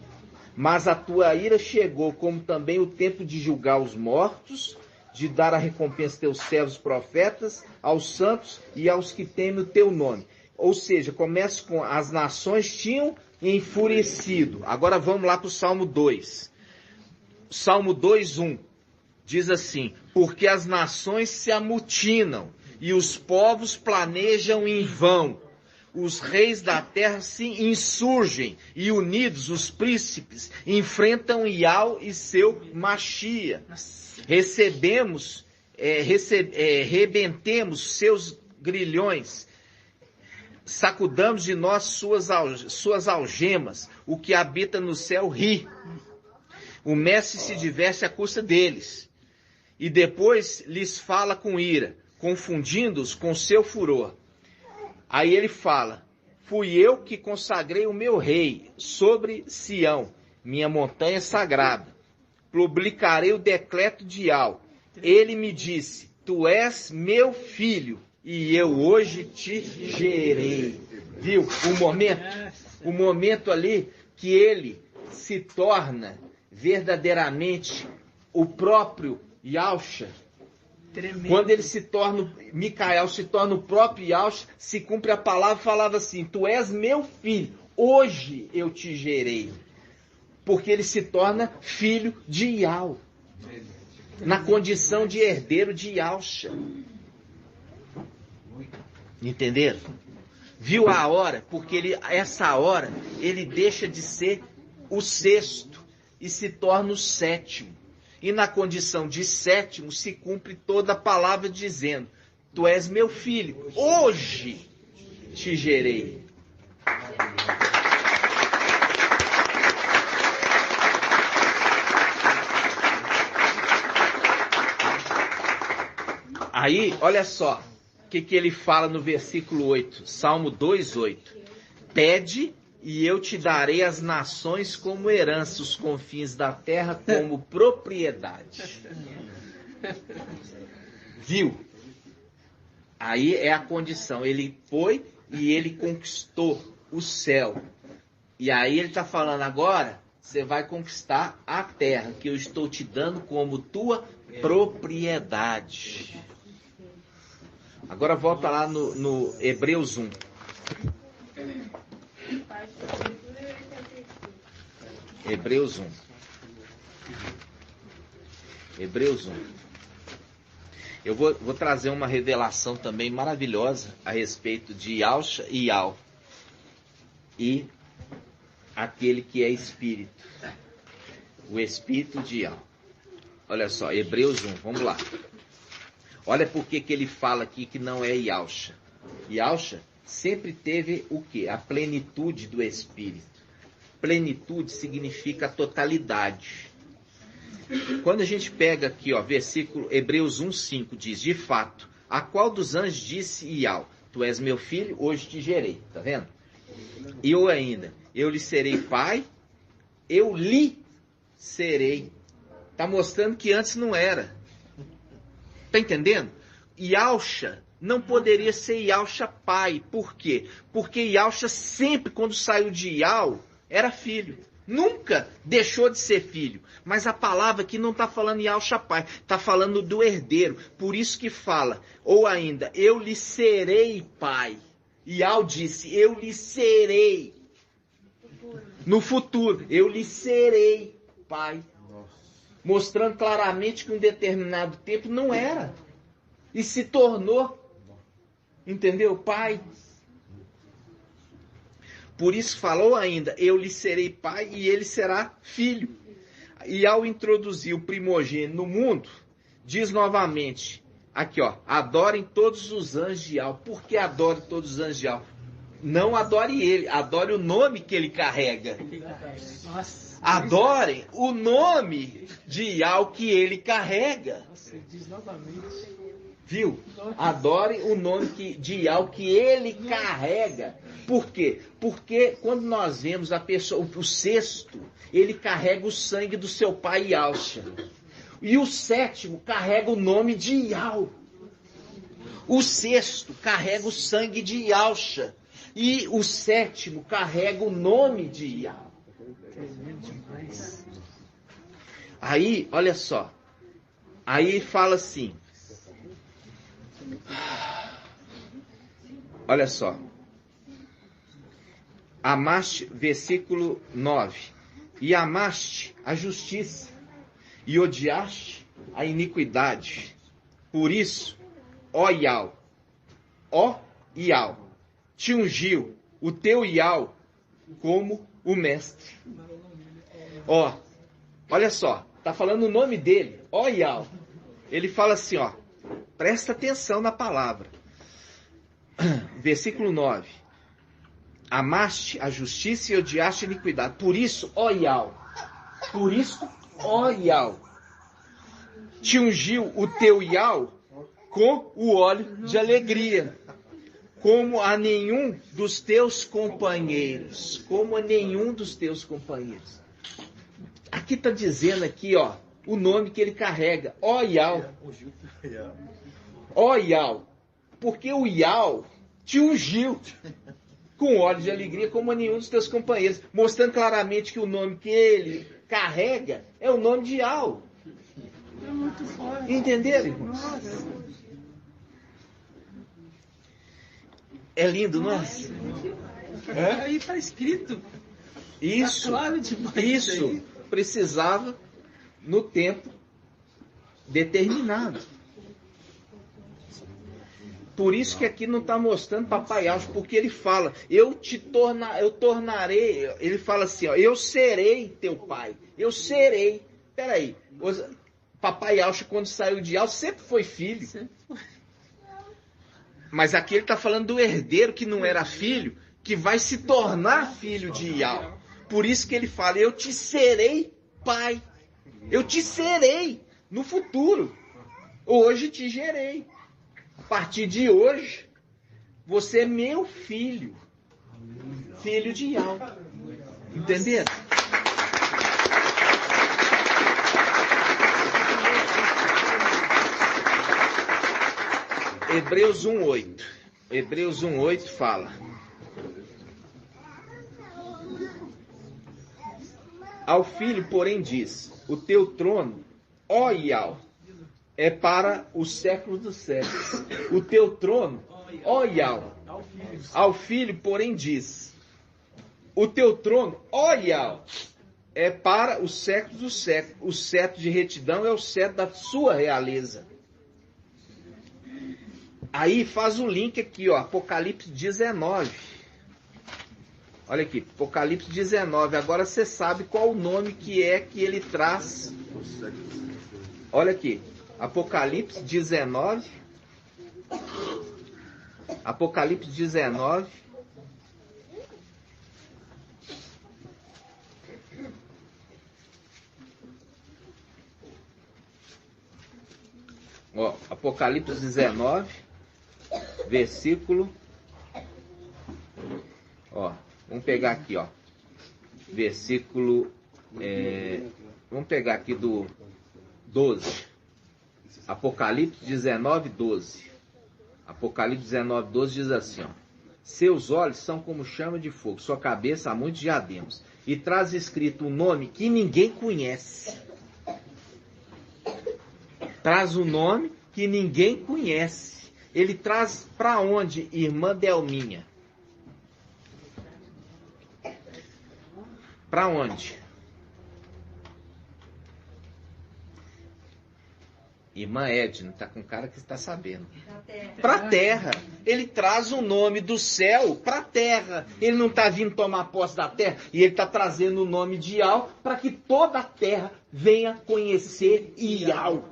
Speaker 2: mas a tua ira chegou, como também o tempo de julgar os mortos, de dar a recompensa aos teus servos profetas, aos santos e aos que temem o teu nome. Ou seja, começa com as nações tinham enfurecido. Agora vamos lá para o Salmo 2. Salmo 2:1 diz assim, porque as nações se amotinam e os povos planejam em vão. Os reis da terra se insurgem e unidos os príncipes enfrentam Iau e seu Machia. Rebentemos seus grilhões, sacudamos de nós suas algemas, o que habita no céu ri. O mestre se diverte à custa deles, e depois lhes fala com ira, confundindo-os com seu furor. Aí ele fala: fui eu que consagrei o meu rei sobre Sião, minha montanha sagrada. Publicarei o decreto de Ial. Ele me disse: tu és meu filho, e eu hoje te gerei. Viu o momento ali que ele se torna verdadeiramente o próprio Yahshua.
Speaker 3: Tremendo.
Speaker 2: Quando ele se torna, Micael se torna o próprio Yahshua, se cumpre a palavra, falava assim: tu és meu filho, hoje eu te gerei. Porque ele se torna filho de Ial, na condição de herdeiro de Yahshua. Entenderam? Viu a hora? Porque essa hora ele deixa de ser o sexto e se torna o sétimo. E na condição de sétimo se cumpre toda a palavra dizendo: tu és meu filho, hoje te gerei. Aí, olha só, o que ele fala no versículo 8, Salmo 2:8. Pede e eu te darei as nações como herança, os confins da terra como propriedade. Viu? Aí é a condição. Ele foi e ele conquistou o céu. E aí ele está falando: agora você vai conquistar a terra que eu estou te dando como tua propriedade. Agora volta lá no Hebreus 1. Hebreus 1. Hebreus 1. Eu vou trazer uma revelação também maravilhosa a respeito de Yahshua e Ial. E aquele que é Espírito. O Espírito de Ial. Olha só, Hebreus 1, vamos lá. Olha por que ele fala aqui que não é Yahshua. Yahshua sempre teve o quê? A plenitude do Espírito. Plenitude significa totalidade. Quando a gente pega aqui, ó, versículo Hebreus 1:5 diz: de fato, a qual dos anjos disse Ial: tu és meu filho, hoje te gerei. Tá vendo? E eu ainda, eu lhe serei pai, eu lhe serei. Tá mostrando que antes não era. Tá entendendo? Yahshua não poderia ser Yahshua pai. Por quê? Porque Yahshua sempre, quando saiu de Ial, era filho. Nunca deixou de ser filho. Mas a palavra aqui não está falando Yahshua pai. Está falando do herdeiro. Por isso que fala. Ou ainda, eu lhe serei pai. Ial disse, eu lhe serei. No futuro, eu lhe serei pai. Mostrando claramente que em um determinado tempo não era. E se tornou, entendeu? Pai. Por isso falou ainda, eu lhe serei pai e ele será filho. E ao introduzir o primogênito no mundo, diz novamente, aqui ó, adorem todos os anjos de Ial. Por que adore todos os anjos de Ial? Não adore ele, adore o nome que ele carrega.
Speaker 3: Nossa.
Speaker 2: Adorem o nome de Ial que ele carrega.
Speaker 3: Nossa, diz novamente.
Speaker 2: Viu? Adorem o nome de Ial que ele carrega. Por quê? Porque quando nós vemos a pessoa, o sexto, ele carrega o sangue do seu pai Yahshua. E o sétimo carrega o nome de Ial. O sexto carrega o sangue de Yahshua. E o sétimo carrega o nome de Ial. Aí, olha só. Aí fala assim. Olha só. Amaste, versículo 9. E amaste a justiça, e odiaste a iniquidade. Por isso, ó Ial, te ungiu o teu Ial como o mestre. Ó, olha só, tá falando o nome dele, ó Ial. Ele fala assim, ó, presta atenção na palavra. Versículo 9. amaste a justiça e odiaste a iniquidade. Por isso, ó Iau, te ungiu o teu Iau com o óleo de alegria, como a nenhum dos teus companheiros. Aqui está dizendo aqui, ó, o nome que ele carrega, ó Iau. Ó Iau, porque o Iau te ungiu com óleo de alegria como a nenhum dos teus companheiros, mostrando claramente que o nome que ele carrega é o nome de Iau.
Speaker 3: É muito forte.
Speaker 2: Entenderam, irmãos? É lindo, não é?
Speaker 3: Aí está escrito.
Speaker 2: Isso,
Speaker 3: tá claro demais
Speaker 2: isso
Speaker 3: aí.
Speaker 2: precisava no tempo determinado. Por isso que aqui não está mostrando Papai Alcho, porque ele fala, eu tornarei, ele fala assim, ó, eu serei teu pai, eu serei. Peraí, Papai Alcho quando saiu de Alcho sempre foi filho. Mas aqui ele está falando do herdeiro que não era filho, que vai se tornar filho de Iau. Por isso que ele fala, eu te serei pai, eu te serei no futuro, hoje te gerei. A partir de hoje, você é meu filho. Filho de Iau. Entenderam? Hebreus 1:8. Hebreus 1:8 fala: ao filho, porém, diz: o teu trono, ó Iau, é para os séculos dos séculos. O teu trono, ó Iau. Ao filho, porém, diz: o teu trono, ó Iau, é para os séculos dos séculos. O cetro de retidão é o cetro da sua realeza. Aí faz o link aqui, ó, Apocalipse 19. Olha aqui, Apocalipse 19. Agora você sabe qual o nome que é que ele traz. Olha aqui, Apocalipse 19. Apocalipse 19. Ó, Apocalipse 19, versículo. Ó, vamos pegar aqui, ó. Versículo. Vamos pegar aqui do 12. Apocalipse 19, 12. Apocalipse 19, 12 diz assim, ó. Seus olhos são como chama de fogo, sua cabeça há muitos diademas. E traz escrito um nome que ninguém conhece. Traz um nome que ninguém conhece. Ele traz para onde, irmã Delminha? Para onde? Irmã Edna, tá com cara que está sabendo. Para a terra. Ele traz o nome do céu para a terra. Ele não está vindo tomar posse da terra. E ele está trazendo o nome de Iau para que toda a terra venha conhecer Iau.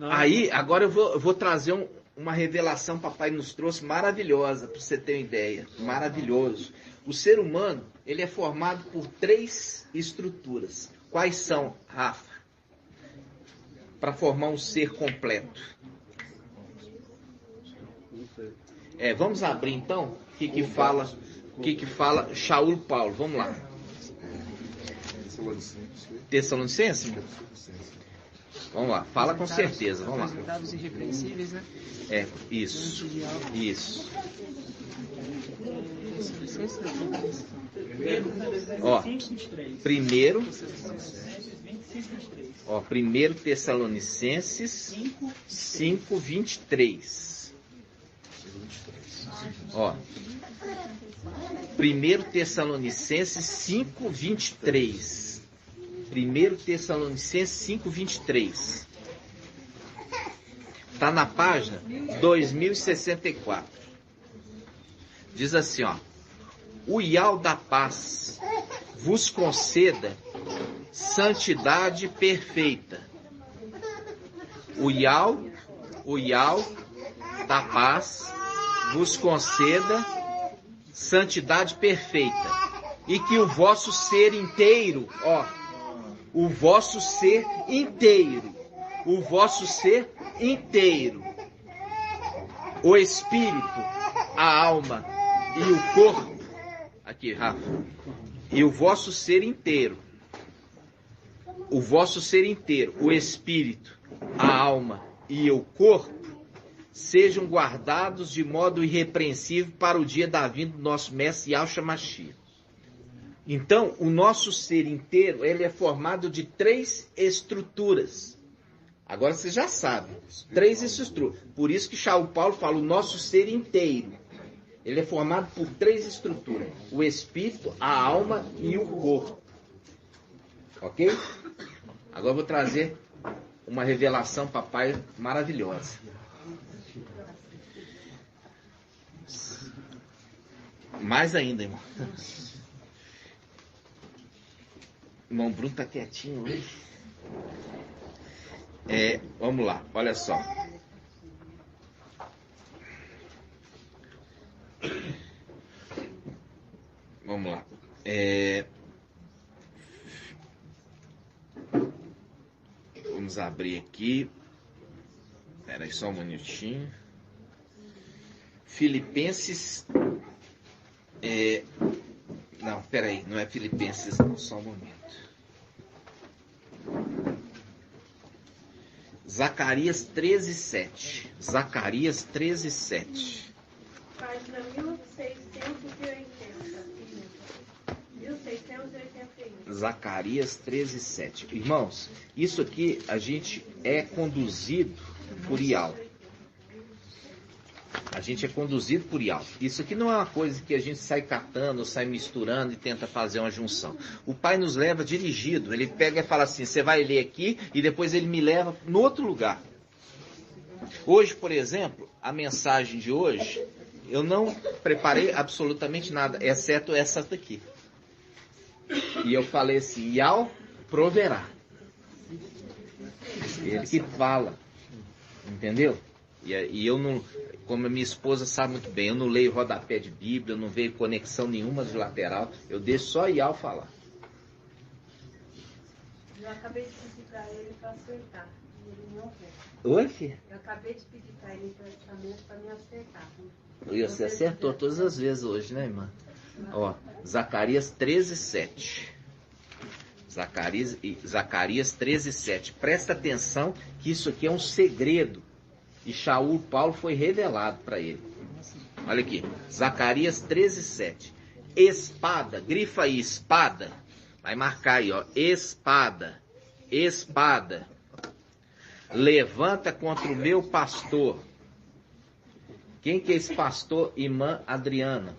Speaker 2: Aí, agora eu vou trazer uma revelação que papai nos trouxe maravilhosa, para você ter uma ideia. Maravilhoso. O ser humano, ele é formado por 3 estruturas. Quais são, Rafa? Para formar um ser completo. Vamos abrir então o que fala Shaul Paulo. Vamos lá. Tessalonicenses? Vamos lá, fala com certeza, vamos lá.
Speaker 3: Resultados irrepreensíveis, né?
Speaker 2: Isso. Ó, primeiro Tessalonicenses 5:23. Ó, 1 Tessalonicenses 5:23. 1 Tessalonicenses 5:23. Está na página 2064. Diz assim, ó. O Iau da paz vos conceda santidade perfeita. O Yau da paz vos conceda santidade perfeita, e que o vosso ser inteiro, o vosso ser inteiro, o espírito, a alma e o corpo, aqui, Rafa, e o vosso ser inteiro, o espírito, a alma e o corpo, sejam guardados de modo irrepreensível para o dia da vinda do nosso Mestre Yahshua Mashiach. Então, o nosso ser inteiro, ele é formado de 3 estruturas. Agora você já sabe, 3 estruturas. Por isso que Shaul Paulo fala o nosso ser inteiro. Ele é formado por 3 estruturas. O espírito, a alma e o corpo. Ok? Agora eu vou trazer uma revelação, papai, maravilhosa. Mais ainda, irmão. Irmão Bruno está quietinho hoje. Vamos lá, olha só. Vamos lá. Vamos abrir aqui. Espera aí só um minutinho. Filipenses. Não, peraí, não é Filipenses não, só um momento. Zacarias 13:7. Zacarias 13:7.
Speaker 8: Página 1680. 1681.
Speaker 2: Zacarias 13:7. Irmãos, isso aqui a gente é conduzido por Yahweh. A gente é conduzido por Yahweh. Isso aqui não é uma coisa que a gente sai catando, sai misturando e tenta fazer uma junção. O Pai nos leva dirigido. Ele pega e fala assim, você vai ler aqui e depois ele me leva no outro lugar. Hoje, por exemplo, a mensagem de hoje, eu não preparei absolutamente nada, exceto essa daqui. E eu falei assim, Yahweh proverá. Ele que fala. Entendeu? E eu não... Como a minha esposa sabe muito bem, eu não leio rodapé de Bíblia, eu não vejo conexão nenhuma de lateral, eu deixo só Yahweh falar.
Speaker 10: Eu acabei de pedir para ele para acertar, e ele não quer.
Speaker 2: Oi, filho?
Speaker 10: Eu acabei de pedir para ele para me acertar.
Speaker 2: E você acertou todas as vezes hoje, né, irmã? Ó, Zacarias 13:7. Zacarias 13:7. Presta atenção que isso aqui é um segredo. E Shaul Paulo foi revelado para ele. Olha aqui, Zacarias 13:7. Espada, grifa aí, espada. Vai marcar aí, ó. Espada, espada. Levanta contra o meu pastor. Quem que é esse pastor? Irmã Adriana.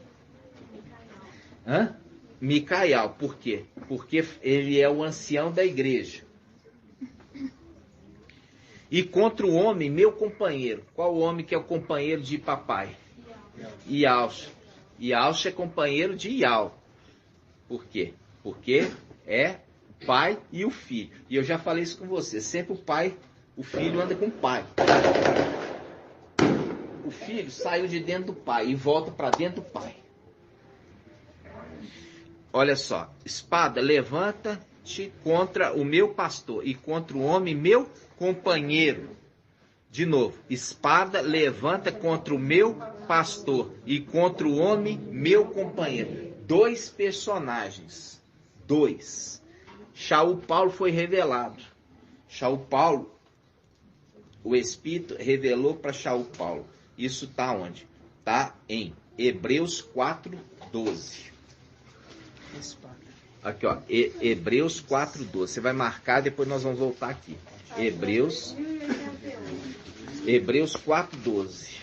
Speaker 2: Micael. Por quê? Porque ele é o ancião da igreja. E contra o homem, meu companheiro. Qual o homem que é o companheiro de papai? Yahshua. Yahshua é companheiro de Yahweh. Por quê? Porque é o pai e o filho. E eu já falei isso com você. Sempre o pai, o filho anda com o pai. O filho saiu de dentro do pai e volta para dentro do pai. Olha só. Espada, levanta-te contra o meu pastor e contra o homem, meu companheiro. De novo, espada levanta contra o meu pastor e contra o homem, meu companheiro. 2 personagens. 2. Shaul Paulo foi revelado. Shaul Paulo, o Espírito revelou para Shaul Paulo. Isso está onde? Está em Hebreus 4:12. Aqui, ó. Hebreus 4:12. Você vai marcar, depois nós vamos voltar aqui. Hebreus 4:12.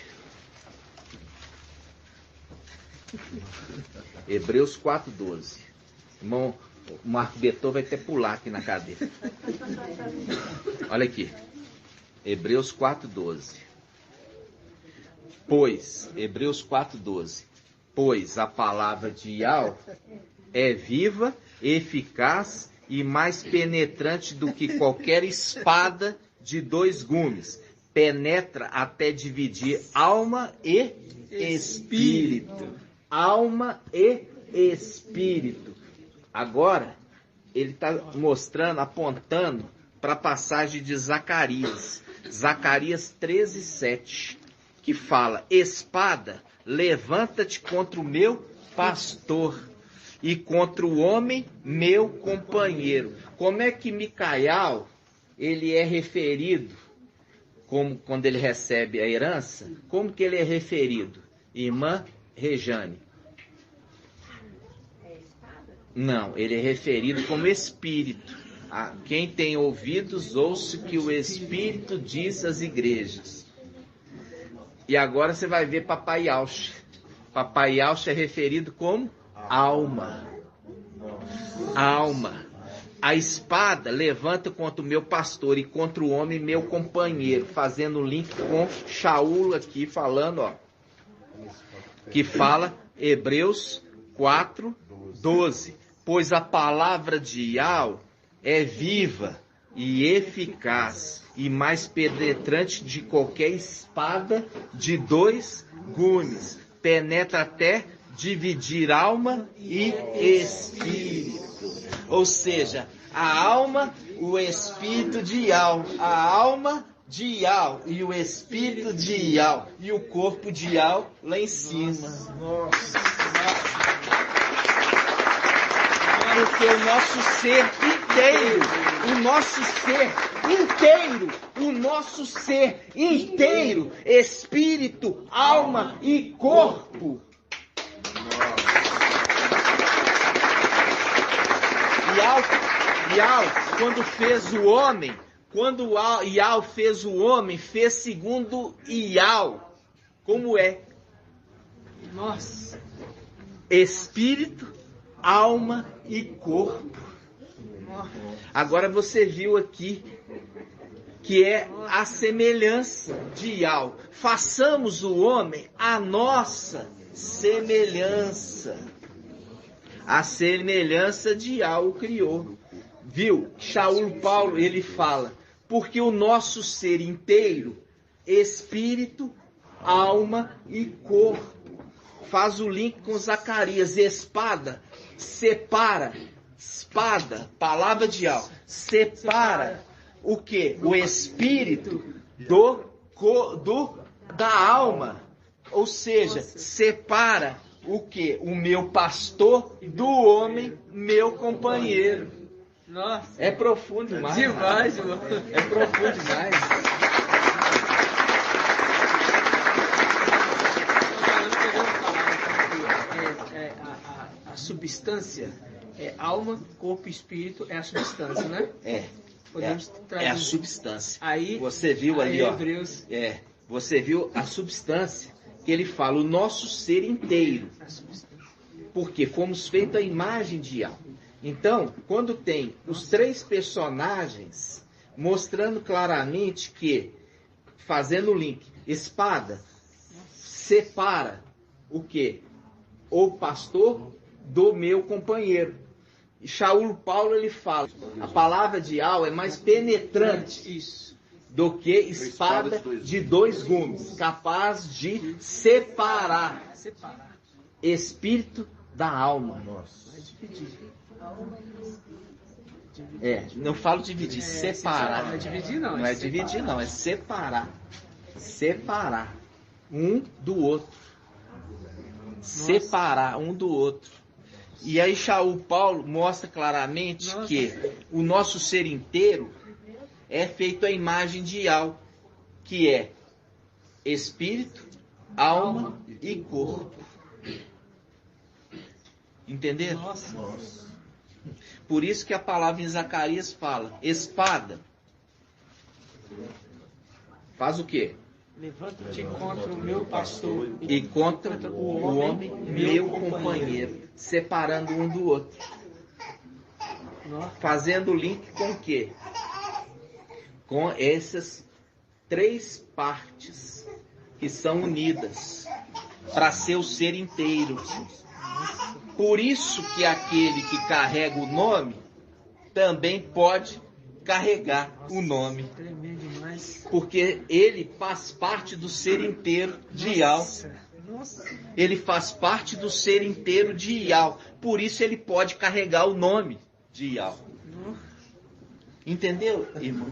Speaker 2: Hebreus 4:12. Irmão, o Marco Beton vai até pular aqui na cadeira. Olha aqui. Hebreus 4:12. Pois, Hebreus 4:12. Pois a palavra de Yahweh é viva, eficaz e mais penetrante do que qualquer espada de 2 gumes. Penetra até dividir alma e espírito. Alma e espírito. Agora, ele está mostrando, apontando para a passagem de Zacarias. Zacarias 13:7, que fala: espada, levanta-te contra o meu pastor e contra o homem meu companheiro. Como é que Micael, ele é referido, como quando ele recebe a herança, como que ele é referido? Irmã Rejane. Não, ele é referido como espírito. Quem tem ouvidos, ouça o que o Espírito diz às igrejas. E agora você vai ver Papai Yaucha. Papai Yaucha é referido como alma. Alma. A espada levanta contra o meu pastor e contra o homem meu companheiro, fazendo um link com Shaul aqui, falando, ó, que fala Hebreus 4:12. Pois a palavra de Yahweh é viva e eficaz e mais penetrante de qualquer espada de 2 gumes. Penetra até dividir alma e espírito. Ou seja, a alma, o espírito de Yahweh, a alma de Yahweh e o espírito de Yahweh e o corpo de Yahweh lá em cima. Nossa. Porque o nosso ser inteiro, espírito, alma e corpo. Yahweh, quando fez o homem, quando Yahweh fez o homem, fez segundo Yahweh. Como é?
Speaker 3: Nossa.
Speaker 2: Espírito, alma e corpo. Agora você viu aqui que é a semelhança de Yahweh. Façamos o homem a nossa semelhança. A semelhança de Yahweh o criou. Viu? Shaul Paulo, ele fala, porque o nosso ser inteiro, espírito, alma e corpo. Faz o link com Zacarias. Espada, separa. Espada, palavra de Yahweh, separa o que? O espírito da alma. Ou seja, separa o que? O meu pastor do homem, meu companheiro.
Speaker 3: Nossa.
Speaker 2: É profundo demais.
Speaker 3: Demais, mano.
Speaker 2: É profundo demais.
Speaker 3: A substância é alma, corpo e espírito, é a substância, né? Podemos
Speaker 2: é a substância.
Speaker 3: Aí,
Speaker 2: você viu ali, ó.
Speaker 3: Hebreus.
Speaker 2: Você viu a substância que ele fala, o nosso ser inteiro. Porque fomos feitos à imagem de Yahweh. Então, quando tem os 3 personagens mostrando claramente que, fazendo o link, espada separa o que? O pastor do meu companheiro. E Shaul Paulo, ele fala, a palavra de Yahweh é mais penetrante do que espada de 2 gumes, capaz de separar espírito da alma. Não falo dividir, separar.
Speaker 3: Não é dividir não.
Speaker 2: Não é dividir não, é separar. Separar um do outro. Separar um do outro. E aí Shaul Paulo mostra claramente que o nosso ser inteiro é feito à imagem de Yahweh, que é espírito, alma e corpo. Entenderam?
Speaker 3: Nossa.
Speaker 2: Por isso que a palavra em Zacarias fala, espada. Faz o quê?
Speaker 3: Levanta-te contra o meu pastor
Speaker 2: e contra o homem meu companheiro, separando um do outro. Fazendo o link com o quê? Com essas 3 partes que são unidas para ser o ser inteiro. Por isso que aquele que carrega o nome também pode carregar o nome.
Speaker 3: Tremendo demais.
Speaker 2: Porque ele faz parte do ser inteiro de Yahweh.
Speaker 3: Nossa.
Speaker 2: Ele faz parte do ser inteiro de Yahweh. Por isso ele pode carregar o nome de Yahweh. Entendeu, irmão?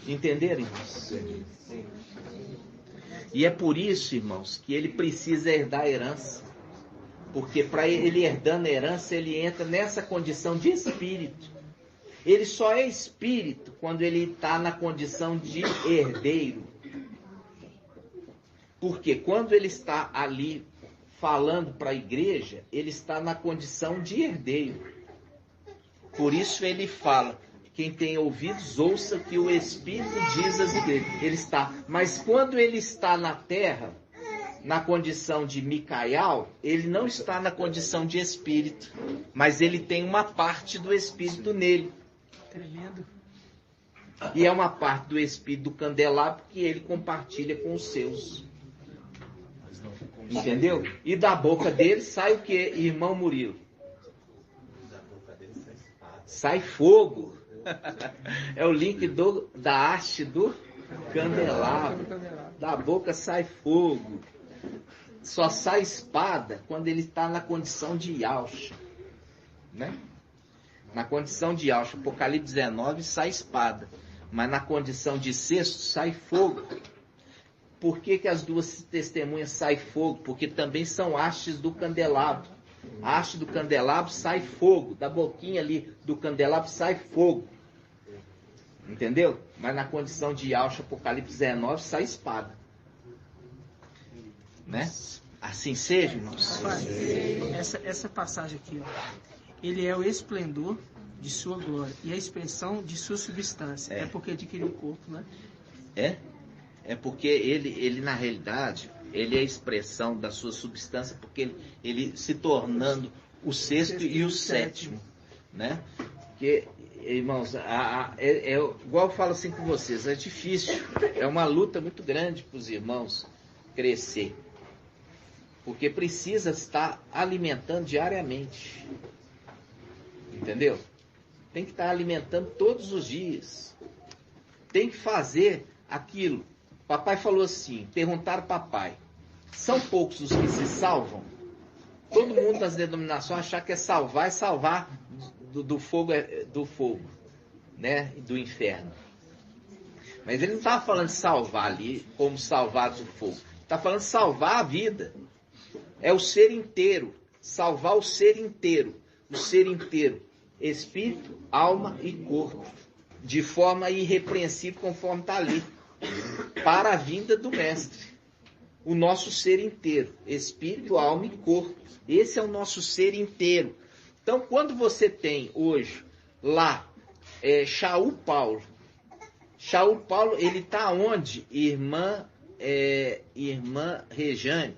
Speaker 2: Entenderam, irmãos? E é por isso, irmãos, que ele precisa herdar a herança. Porque para ele herdando a herança, ele entra nessa condição de espírito. Ele só é espírito quando ele está na condição de herdeiro. Porque quando ele está ali falando para a igreja, ele está na condição de herdeiro. Por isso ele fala, quem tem ouvidos, ouça o que o Espírito diz às igrejas. Ele está, mas quando ele está na terra, na condição de Micael, ele não está na condição de espírito, mas ele tem uma parte do espírito nele.
Speaker 3: Tremendo.
Speaker 2: E é uma parte do espírito do candelabro que ele compartilha com os seus. Entendeu? E da boca dele sai o que, irmão Murilo? Sai fogo. É o link da haste do candelabro. Da boca sai fogo. Só sai espada quando ele está na condição de Yahshua, né? Na condição de Yahshua, Apocalipse 19 sai espada, mas na condição de cesto sai fogo. Por que as duas testemunhas saem fogo? Porque também são hastes do candelabro. A haste do candelabro sai fogo, da boquinha ali do candelabro sai fogo. Entendeu? Mas na condição de Yahshua, Apocalipse 19 sai espada. Né? Assim seja, irmãos.
Speaker 3: Essa passagem aqui, ó, ele é o esplendor de sua glória e a expressão de sua substância. É porque adquiriu o corpo, né?
Speaker 2: É porque ele na realidade, ele é a expressão da sua substância, porque ele se tornando o sexto e o sétimo, né? Porque, irmãos, igual eu falo assim com vocês, é difícil, é uma luta muito grande para os irmãos crescer. Porque precisa estar alimentando diariamente. Entendeu? Tem que estar alimentando todos os dias. Tem que fazer aquilo. Papai falou assim, perguntaram ao papai, são poucos os que se salvam? Todo mundo das denominações achar que é salvar do fogo, né? Do inferno. Mas ele não estava falando de salvar ali, como salvados do fogo. Está falando de salvar a vida. É o ser inteiro. Salvar o ser inteiro. O ser inteiro. Espírito, alma e corpo. De forma irrepreensível, conforme está ali. Para a vinda do Mestre. O nosso ser inteiro. Espírito, alma e corpo. Esse é o nosso ser inteiro. Então, quando você tem hoje lá Shaul Paulo. Shaul Paulo, ele está onde? Irmã Rejane.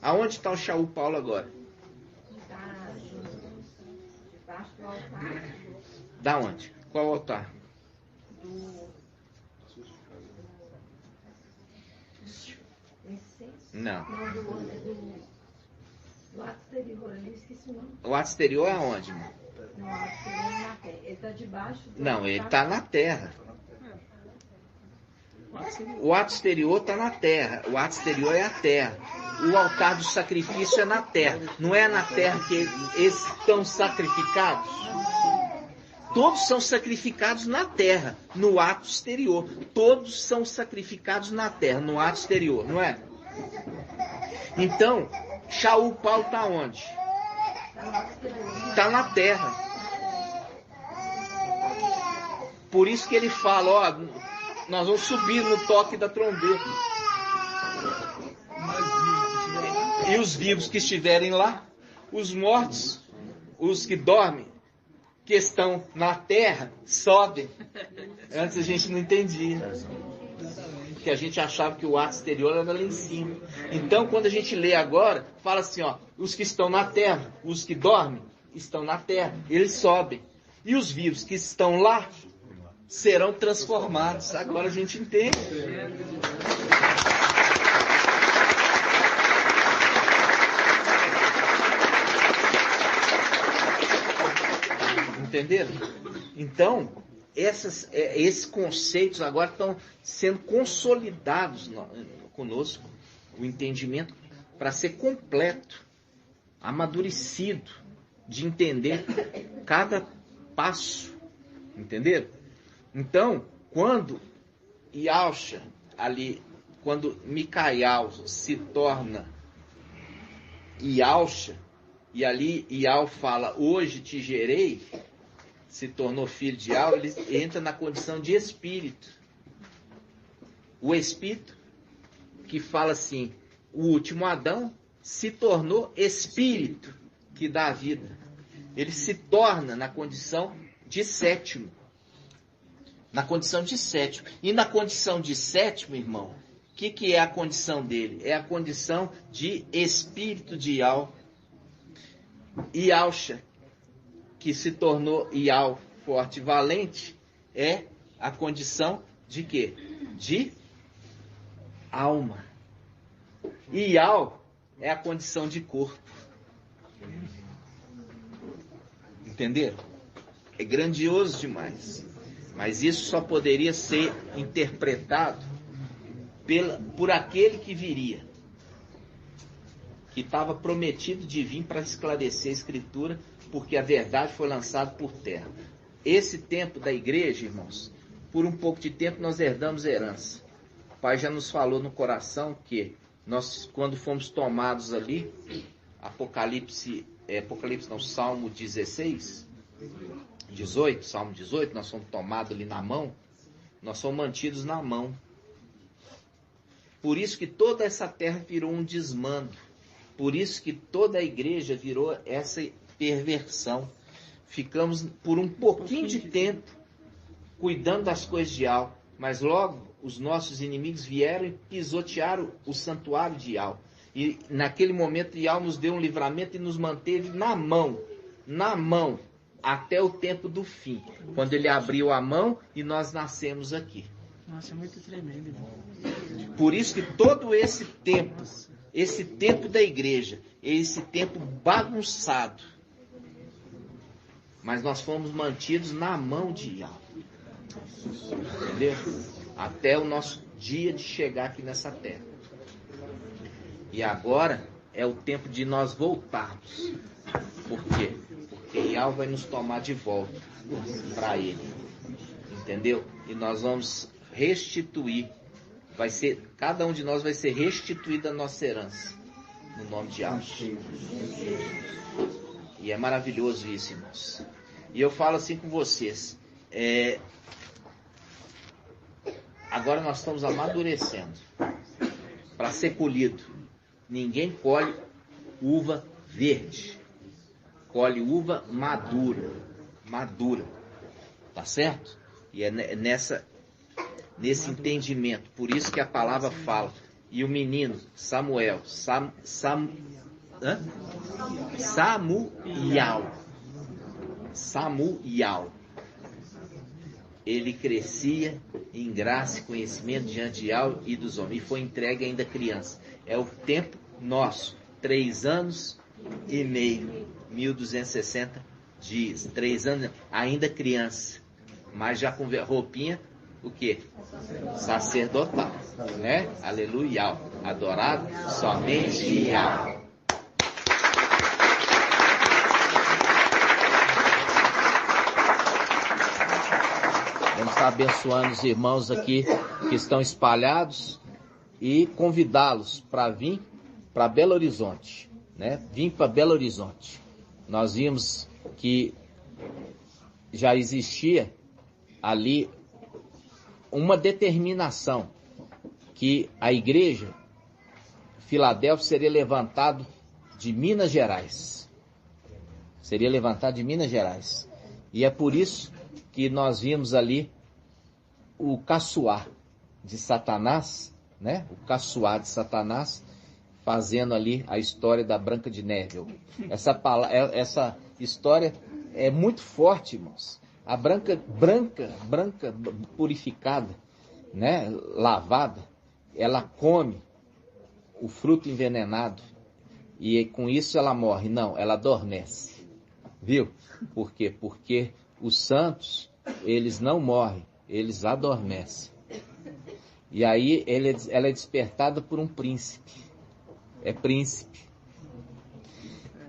Speaker 2: Aonde está o Shaul Paulo agora?
Speaker 10: Debaixo do altar.
Speaker 2: Da onde? Qual altar? Não.
Speaker 10: Do ato exterior ali, esqueci o nome.
Speaker 2: O ato exterior é aonde, irmão?
Speaker 10: Não, o ato exterior é na terra. Ele está debaixo do
Speaker 2: Não, ele está na terra. O ato exterior está na terra. O ato exterior é a terra. O altar do sacrifício é na terra. Não é na terra que eles estão sacrificados? Todos são sacrificados na terra, no ato exterior. Todos são sacrificados na terra, no ato exterior, não é? Então, Shaul Paulo está onde? Está na terra. Por isso que ele fala, ó, nós vamos subir no toque da trombeta. E os vivos que estiverem lá, os mortos, os que dormem, que estão na terra, sobem. Antes a gente não entendia. Porque a gente achava que o ato exterior era lá em cima. Então, quando a gente lê agora, fala assim, ó, os que estão na terra, os que dormem, estão na terra, eles sobem. E os vivos que estão lá, serão transformados. Agora a gente entende. Entenderam? Então, esses conceitos agora estão sendo consolidados conosco, o entendimento, para ser completo, amadurecido, de entender cada passo. Entenderam? Então, quando Yahshua ali, quando Micael se torna Yahshua, e ali Yahweh fala, hoje te gerei, se tornou filho de Yahweh, ele entra na condição de espírito. O espírito que fala assim, o último Adão se tornou espírito que dá a vida. Ele se torna na condição de sétimo. Na condição de sétimo. E na condição de sétimo, irmão, o que é a condição dele? É a condição de espírito de Yahweh. Yahshua, que se tornou Yahweh forte e valente, é a condição de quê? De alma. E Yahweh é a condição de corpo. Entenderam? É grandioso demais. Mas isso só poderia ser interpretado por aquele que viria, que estava prometido de vir para esclarecer a Escritura, porque a verdade foi lançada por terra. Esse tempo da igreja, irmãos, por um pouco de tempo nós herdamos herança. O Pai já nos falou no coração que nós, quando fomos tomados ali, Salmo 16, 18, Salmo 18, nós fomos tomados ali na mão, nós somos mantidos na mão. Por isso que toda essa terra virou um desmando. Por isso que toda a igreja virou essa perversão. Ficamos por um pouquinho de tempo cuidando das coisas de Yahweh, mas logo os nossos inimigos vieram e pisotearam o santuário de Yahweh. E naquele momento Yahweh nos deu um livramento e nos manteve na mão, até o tempo do fim, quando ele abriu a mão e nós nascemos aqui.
Speaker 3: Nossa, é muito tremendo, irmão.
Speaker 2: Por isso que todo esse tempo da igreja, esse tempo bagunçado, mas nós fomos mantidos na mão de Yahweh. Entendeu? Até o nosso dia de chegar aqui nessa terra. E agora é o tempo de nós voltarmos. Por quê? Porque Yahweh vai nos tomar de volta para Ele. Entendeu? E nós vamos restituir. Cada um de nós vai ser restituída a nossa herança. No nome de Yahweh. E é maravilhoso isso, irmãos. E eu falo assim com vocês. Agora nós estamos amadurecendo. Para ser colhido. Ninguém colhe uva verde. Colhe uva madura. Tá certo? E é nesse entendimento. Por isso que a palavra fala. E o menino, Samuel, Samuel, ele crescia em graça e conhecimento diante de Yahweh e dos homens. E foi entregue ainda criança. É o tempo nosso. 3 anos e meio. 1260 dias. 3 anos ainda criança. Mas já com roupinha, o quê? Sacerdotal. Né? Aleluia. Adorado somente Yahweh. Vamos estar abençoando os irmãos aqui que estão espalhados e convidá-los para vir para Belo Horizonte, né? Vim para Belo Horizonte. Nós vimos que já existia ali uma determinação que a igreja Filadélfia seria levantado de Minas Gerais. Seria levantado de Minas Gerais. E é por isso que nós vimos ali o caçoar de Satanás, né? O caçoar de Satanás, fazendo ali a história da Branca de Neve. Essa história é muito forte, irmãos. A branca purificada, né? Lavada, ela come o fruto envenenado e com isso ela morre. Não, ela adormece. Viu? Por quê? Porque os santos, eles não morrem, eles adormecem. E aí ela é despertada por um príncipe. É príncipe.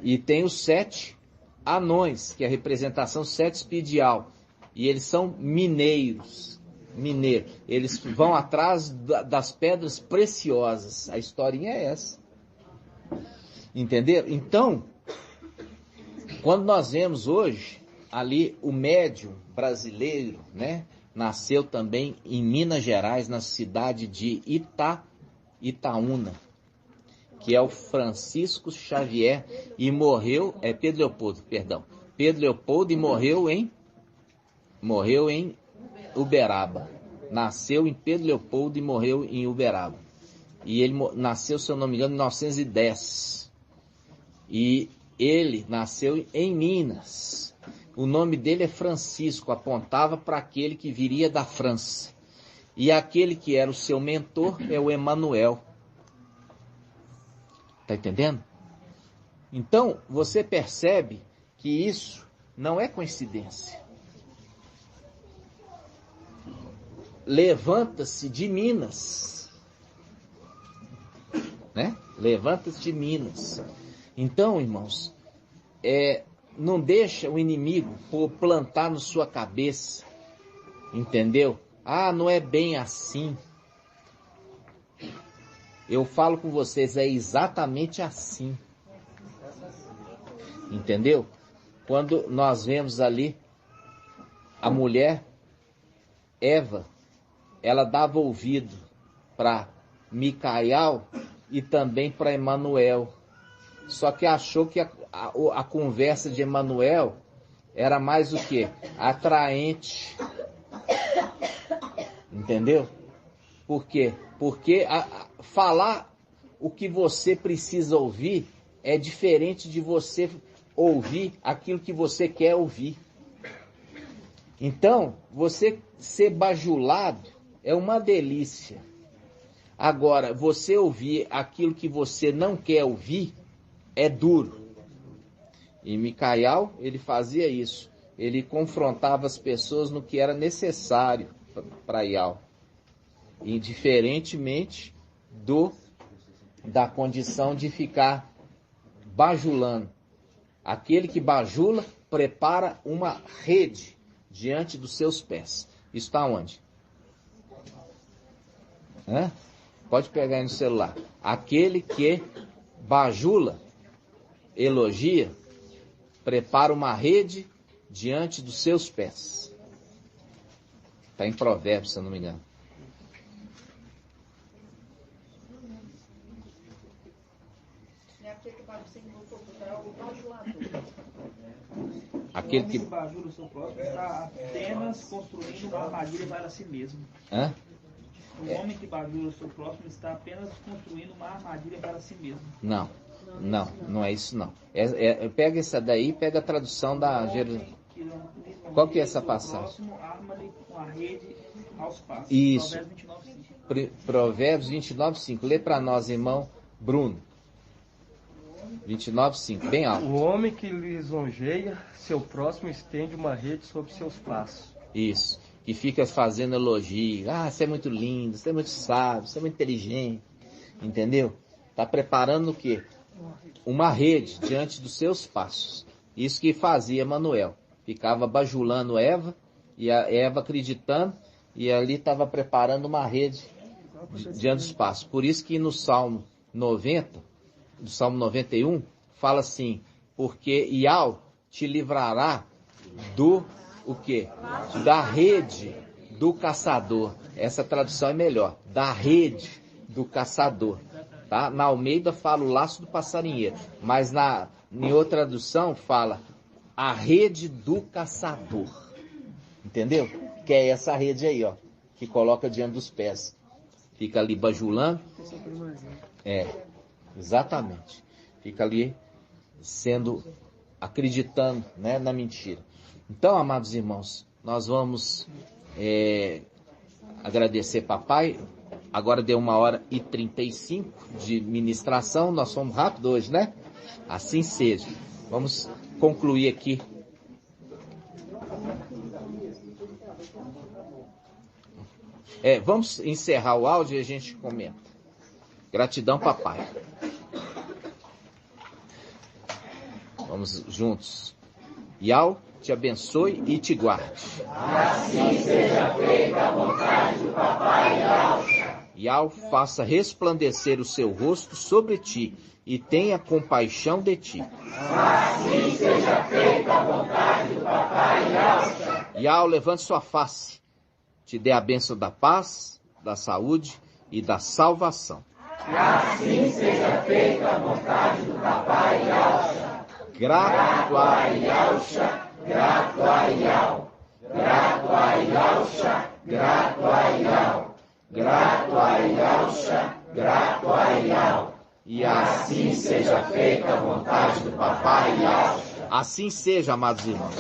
Speaker 2: E tem os 7 anões, que é a representação sexpidial. E eles são mineiros. Eles vão atrás das pedras preciosas. A historinha é essa. Entenderam? Então, quando nós vemos hoje ali o médium brasileiro, né? Nasceu também em Minas Gerais, na cidade de Itaúna, que é o Francisco Xavier, e morreu, Pedro Leopoldo, perdão. Pedro Leopoldo e morreu em Uberaba. Nasceu em Pedro Leopoldo e morreu em Uberaba. E ele nasceu, se eu não me engano, em 1910. E ele nasceu em Minas. O nome dele é Francisco, apontava para aquele que viria da França. E aquele que era o seu mentor é o Emanuel. Está entendendo? Então, você percebe que isso não é coincidência. Levanta-se de Minas. Né? Levanta-se de Minas. Então, irmãos, não deixa o inimigo plantar na sua cabeça. Entendeu? Ah, não é bem assim. Eu falo com vocês, é exatamente assim. Entendeu? Quando nós vemos ali a mulher, Eva, ela dava ouvido para Micael e também para Emanuel. Só que achou que a conversa de Emanuel era mais o quê? Atraente. Entendeu? Por quê? Porque falar o que você precisa ouvir é diferente de você ouvir aquilo que você quer ouvir. Então, você ser bajulado é uma delícia. Agora, você ouvir aquilo que você não quer ouvir é duro. E Micael, ele fazia isso. Ele confrontava as pessoas no que era necessário para Ial. Indiferentemente da condição de ficar bajulando. Aquele que bajula prepara uma rede diante dos seus pés. Isso está onde? Pode pegar aí no celular. Aquele que bajula, elogia, prepara uma rede diante dos seus pés. Está em Provérbios, se eu não me engano. Aquele que
Speaker 3: bajula o seu próximo está apenas construindo uma armadilha para si mesmo. O homem que bajula o seu próximo está apenas construindo uma armadilha para si mesmo.
Speaker 2: Não é isso não. Pega essa daí, pega a tradução da Jerusalém. Qual que é essa passagem?
Speaker 3: Arma-lhe uma rede aos passos.
Speaker 2: Isso. Provérbios 29:5. Lê para nós, irmão Bruno. 29:5, bem alto.
Speaker 6: O homem que lisonjeia seu próximo estende uma rede sobre seus passos.
Speaker 2: Isso. Que fica fazendo elogio. Ah, você é muito lindo, você é muito sábio, você é muito inteligente. Entendeu? Está preparando o quê? Uma rede diante dos seus passos. Isso que fazia Emanuel. Ficava bajulando Eva, e a Eva acreditando, e ali estava preparando uma rede diante dos passos. Por isso que no Salmo 90, do Salmo 91, fala assim, porque Ial te livrará do o quê? Da rede do caçador. Essa tradução é melhor. Da rede do caçador. Tá? Na Almeida fala o laço do passarinheiro. Mas em outra tradução fala a rede do caçador. Entendeu? Que é essa rede aí, ó. Que coloca diante dos pés. Fica ali bajulando. Exatamente. Fica ali acreditando, né, na mentira. Então, amados irmãos, nós vamos agradecer papai. Agora deu 1h35 de ministração. Nós fomos rápido hoje, né? Assim seja. Vamos concluir aqui Vamos encerrar o áudio e a gente comenta. Gratidão, papai. Vamos juntos. Yau te abençoe e te guarde.
Speaker 1: Assim seja feita a vontade do papai Yausha.
Speaker 2: Yau faça resplandecer o seu rosto sobre ti e tenha compaixão de ti.
Speaker 1: Assim seja feita a vontade do papai Yausha.
Speaker 2: Yau levante sua face, te dê a bênção da paz, da saúde e da salvação.
Speaker 1: Assim seja feita a vontade do papai Yausha.
Speaker 2: Grato a
Speaker 1: Yausha, grato a Yau. Grato a Yausha, grato a Yau. Grato a Yausha, grato a Yau.
Speaker 2: E
Speaker 1: assim seja feita a vontade do papai Yausha.
Speaker 2: Assim seja, amados irmãos.